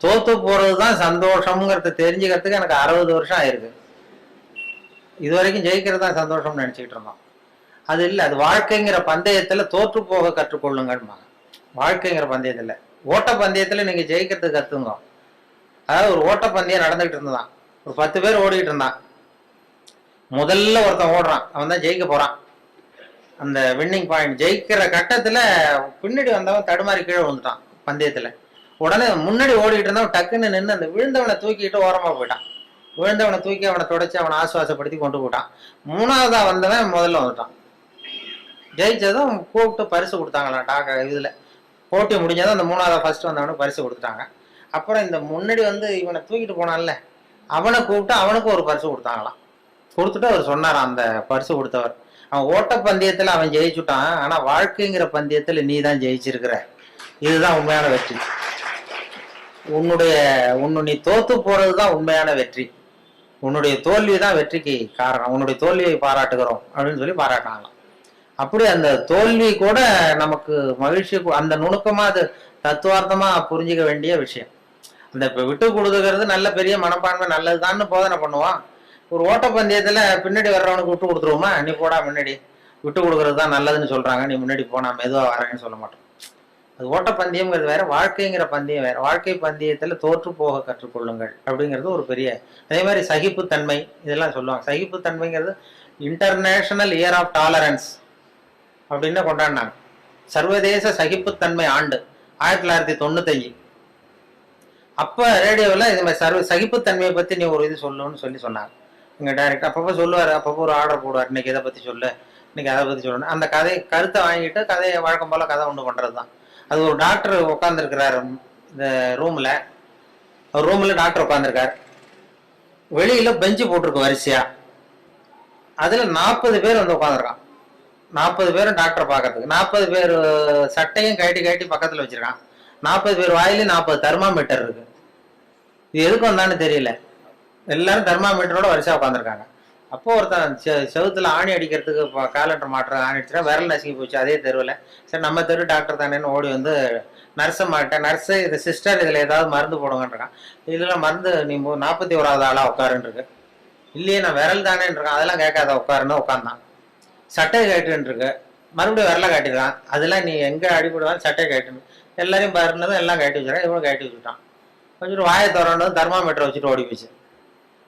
தோத்து போறது தான் சந்தோஷம்ங்கிறத தெரிஞ்சுக்கிறதுக்கு எனக்கு 60 வருஷம் ஆயிருக்கு. இது வரைக்கும் ஜெயிக்கிறது தான் சந்தோஷம்னு நினைச்சுக்கிட்டு இருந்தோம். அது இல்லை, அது வாழ்க்கைங்கிற பந்தயத்துல தோற்று போக கற்றுக்கொள்ளுங்கம்மா. வாழ்க்கைங்கிற பந்தயத்துல, ஓட்ட பந்தயத்துல நீங்க ஜெயிக்கிறதுக்கு கத்துங்க. அதாவது ஒரு ஓட்ட பந்தயம் நடந்துகிட்டு இருந்தான், ஒரு 10 பேர் ஓடிக்கிட்டு இருந்தான். முதல்ல ஒருத்தன் ஓடுறான், அவன் தான் ஜெயிக்க போறான். அந்த வின்னிங் பாயிண்ட் ஜெயிக்கிற கட்டத்துல பின்னாடி வந்தவன் தடுமாறி கீழே விழுந்துட்டான் பந்தயத்துல. உடனே முன்னாடி ஓடிக்கிட்டு இருந்தவன் டக்குன்னு நின்று அந்த விழுந்தவனை தூக்கிட்டு ஓரமா போயிட்டான். விழுந்தவனை தூக்கி அவனை தொடச்சி அவனை ஆசுவாசப்படுத்தி கொண்டு போட்டான். 3வதா வந்தவன் முதல்ல வந்துட்டான். ஜெயிச்சதும் கூப்பிட்டு பரிசு கொடுத்தாங்களாம். இதுல போட்டி முடிஞ்சதும் அந்த 3வதா ஃபர்ஸ்ட் வந்தவனுக்கு பரிசு கொடுத்துட்டாங்க. அப்புறம் இந்த முன்னாடி வந்து இவனை தூக்கிட்டு போனான்ல, அவனை கூப்பிட்டு அவனுக்கு ஒரு பரிசு கொடுத்தாங்களாம். கொடுத்துட்டு அவர் சொன்னாராம், அந்த பரிசு கொடுத்தவர், அவன் ஓட்ட பந்தயத்துல அவன் ஜெயிச்சுட்டான், ஆனா வாழ்க்கைங்கிற பந்தயத்துல நீ தான் ஜெயிச்சிருக்கிற, இதுதான் உண்மையான வெற்றி. நீ தோத்து போறதுதான் உண்மையான வெற்றி. உன்னுடைய தோல்வி தான் வெற்றிக்கு காரணம். உன்னுடைய தோல்வியை பாராட்டுகிறோம் அப்படின்னு சொல்லி பாராட்டினாங்களாம். அப்படி அந்த தோல்வி கூட நமக்கு மகிழ்ச்சி, அந்த நுணுக்கமா அது தத்துவார்த்தமா புரிஞ்சுக்க வேண்டிய விஷயம். அந்த விட்டு கொடுத்துக்கிறது நல்ல பெரிய மனப்பான்மை நல்லதுதான்னு போதனை பண்ணுவான். ஒரு ஓட்டப்பந்தயத்துல பின்னாடி வர்றவனுக்கு விட்டு கொடுத்துருவோமா, நீ போடா முன்னாடி, விட்டு கொடுக்கறது தான் நல்லதுன்னு சொல்றாங்க, நீ முன்னாடி போனா மெதுவா வரேன்னு சொல்ல மாட்டோம். அது ஓட்டப்பந்தயம்ங்கிறது வேற, வாழ்க்கைங்கிற பந்தயம் வேற. வாழ்க்கை பந்தயத்துல தோற்று போக கற்றுக்கொள்ளுங்கள் அப்படிங்கிறது ஒரு பெரிய. அதே மாதிரி சகிப்புத்தன்மை இதெல்லாம் சொல்லுவாங்க. சகிப்புத்தன்மைங்கிறது இன்டர்நேஷனல் இயர் ஆஃப் டாலரன்ஸ் அப்படின்னு கொண்டாடினாங்க. சர்வதேச சகிப்புத்தன்மை ஆண்டு 1995. அப்ப ரேடியோவில் இது மாதிரி சகிப்புத்தன்மையை பத்தி நீ ஒரு இது சொல்லுன்னு சொன்னாங்க. எங்க டைரக்டர் அப்பப்போ சொல்லுவாரு, அப்பப்போ ஒரு ஆர்டர் போடுவார், இன்னைக்கு இதை பத்தி சொல்லு, இன்னைக்கு அதை பத்தி சொல்லணும். அந்த கருத்தை வாங்கிட்டு கதையை வழக்கம் போல கதை ஒன்று பண்றது தான். அது ஒரு டாக்டர் உட்காந்துருக்கிறாரு இந்த ரூம்ல டாக்டர் உட்காந்துருக்காரு. வெளியில பெஞ்சு போட்டிருக்கு வரிசையா, அதுல 40 பேர் வந்து உட்காந்துருக்கான். 40 பேரும் டாக்டரை பார்க்கறதுக்கு. 40 பேர் சட்டையும் கட்டி பக்கத்துல வச்சிருக்கான். 40 பேர் வாயிலும் 40 தெர்மாமீட்டர் இருக்கு. இது எதுக்கு வந்தான்னு தெரியல. எல்லாரும் தெர்மாமீட்டரோட வரிசையா உட்காந்துருக்காங்க. அப்போ ஒருத்தன் செவுத்துல ஆணி அடிக்கிறதுக்கு காலண்டர் மாட்டுற ஆணி அடிச்சுனா விரல் நசுங்கி போச்சு அதே தெருவில். சரி நம்ம தெரு டாக்டர் தானேன்னு ஓடி வந்து நர்ஸை மாட்டேன், நர்ஸு இது சிஸ்டர் இதில் ஏதாவது மருந்து போடுங்கன்றான். இதெல்லாம் மருந்து நீ 41வது ஆளா உட்காருன்னு இருக்கு. இல்லையே நான் விரல் தானேன்னு இருக்கான். அதெல்லாம் கேட்காத உட்காருன்னு உட்காந்தான். சட்டை கேட்டுன்னு இருக்கு, மறுபடியும் விரலை காட்டிடுறான். அதெல்லாம் நீ எங்கே அடிபடுவான்னு சட்டை கேட்டுன்னு எல்லாரையும் பருனதும் எல்லாம் கட்டி வச்சுறான். இவனும் கட்டி வச்சுட்டான். வச்சுட்டு வாயை திறந்ததும் தெர்மாமீட்டர் வச்சுட்டு ஓடி போச்சு.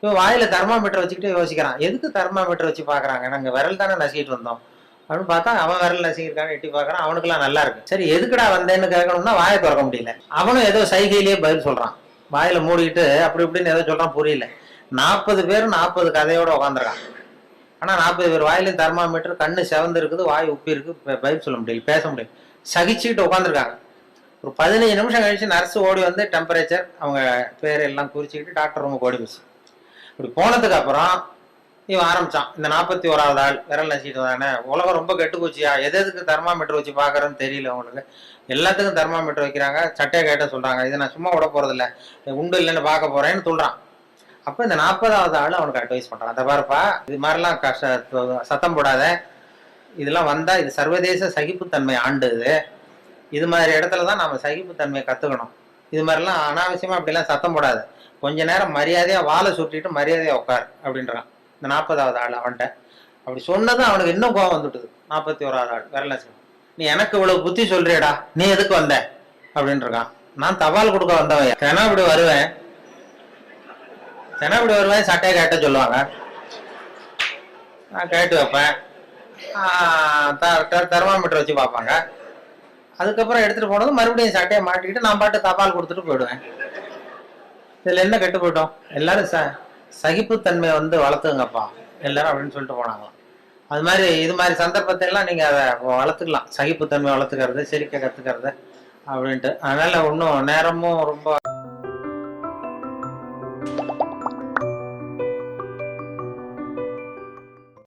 இவன் வாயில தெர்மாமீட்டர் வச்சுக்கிட்டு யோசிக்கிறான், எதுக்கு தெர்மாமீட்டர் வச்சு பாக்குறாங்க, நாங்க விரல் தானே நசிக்கிட்டு வந்தோம் அப்படின்னு பார்த்தா அவன் விரல் நசிக்கிருக்கான்னு எட்டி பாக்குறான். அவனுக்குலாம் நல்லா இருக்கு. சரி எதுக்குடா வந்தேன்னு கேட்கணும்னா வாயை திறக்க முடியல. அவனும் ஏதோ சைகையிலேயே பதில் சொல்றான், வாயில மூடிக்கிட்டு அப்படி இப்படின்னு ஏதோ சொல்றான், புரியல. 40 பேர் 40 கதையோட உட்காந்துருக்கான். ஆனா 40 பேர் வாயிலும் தெர்மாமீட்டர், கண்ணு செவந்து இருக்குது, வாய் உப்பி இருக்கு, பதில் சொல்ல முடியல, பேச முடியல, சகிச்சுக்கிட்டு உட்காந்துருக்காங்க. ஒரு 15 நிமிஷம் கழிச்சு நர்ஸ் ஓடி வந்து டெம்பரேச்சர் அவங்க பேர் எல்லாம் குறிச்சுக்கிட்டு டாக்டர் ரூமுக்கு ஓடி போச்சு. இப்படி போனதுக்கு அப்புறம் இவன் ஆரம்பிச்சான், இந்த 41வது ஆள் விரல் நசிக்கிட்டு தானே, உலகம் ரொம்ப கெட்டு போச்சியா, எதுக்கு தெர்மாமீட்டர் வச்சு பாக்குறேன்னு தெரியல அவங்களுக்கு, எல்லாத்துக்கும் தெர்மாமீட்டர் வைக்கிறாங்க, சட்டையை கேட்ட சொல்றாங்க, இதை நான் சும்மா விட போறது இல்லை, உண்டு இல்லைன்னு பார்க்க போறேன்னு சொல்றான். அப்ப இந்த 40வது ஆள் அவனுக்கு அட்வைஸ் பண்றான், அந்த பாருப்பா இது மாதிரிலாம் சத்தம் போடாத, இதெல்லாம் வந்தா இது சர்வதேச சகிப்புத்தன்மை ஆண்டு, இது மாதிரி இடத்துலதான் நாம சகிப்புத்தன்மையை கத்துக்கணும், இது மாதிரிலாம் அனாவசியமா அப்படிலாம் சத்தம் போடாது, கொஞ்ச நேரம் மரியாதையா வாழை சுட்டிட்டு மரியாதையா உட்கார் அப்படின்றான் இந்த 40வது ஆள் அவன்கிட்ட. அப்படி சொன்னதும் அவனுக்கு இன்னும் கோவம் வந்துட்டுது. 41வது ஆள் விரல, நீ எனக்கு இவ்வளவு புத்தி சொல்றியடா, நீ எதுக்கு வந்த அப்படின்னு இருக்கான். நான் தபால் கொடுக்க வந்தவன், தினப்படி வருவேன், சட்டையை கேட்ட சொல்லுவாங்க, நான் கேட்டு வைப்பேன், தெர்மாமீட்டர் வச்சு பார்ப்பாங்க, அதுக்கப்புறம் எடுத்துட்டு போனதும் மறுபடியும் சட்டையை மாட்டிக்கிட்டு நான் பாட்டு தபால் கொடுத்துட்டு போயிடுவேன். இதுல என்ன கெட்டு போயிட்டோம், எல்லாரும் சகிப்புத்தன்மையை வந்து வளர்த்துங்கப்பா எல்லாரும் அப்படின்னு சொல்லிட்டு போனாங்களாம். அது மாதிரி இது மாதிரி சந்தர்ப்பத்தை எல்லாம் நீங்க அதை வளர்த்துக்கலாம், சகிப்புத்தன்மை வளர்த்துக்கிறது, சிரிக்க கத்துக்கிறது அப்படின்ட்டு. அதனால இன்னும் நேரமும் ரொம்ப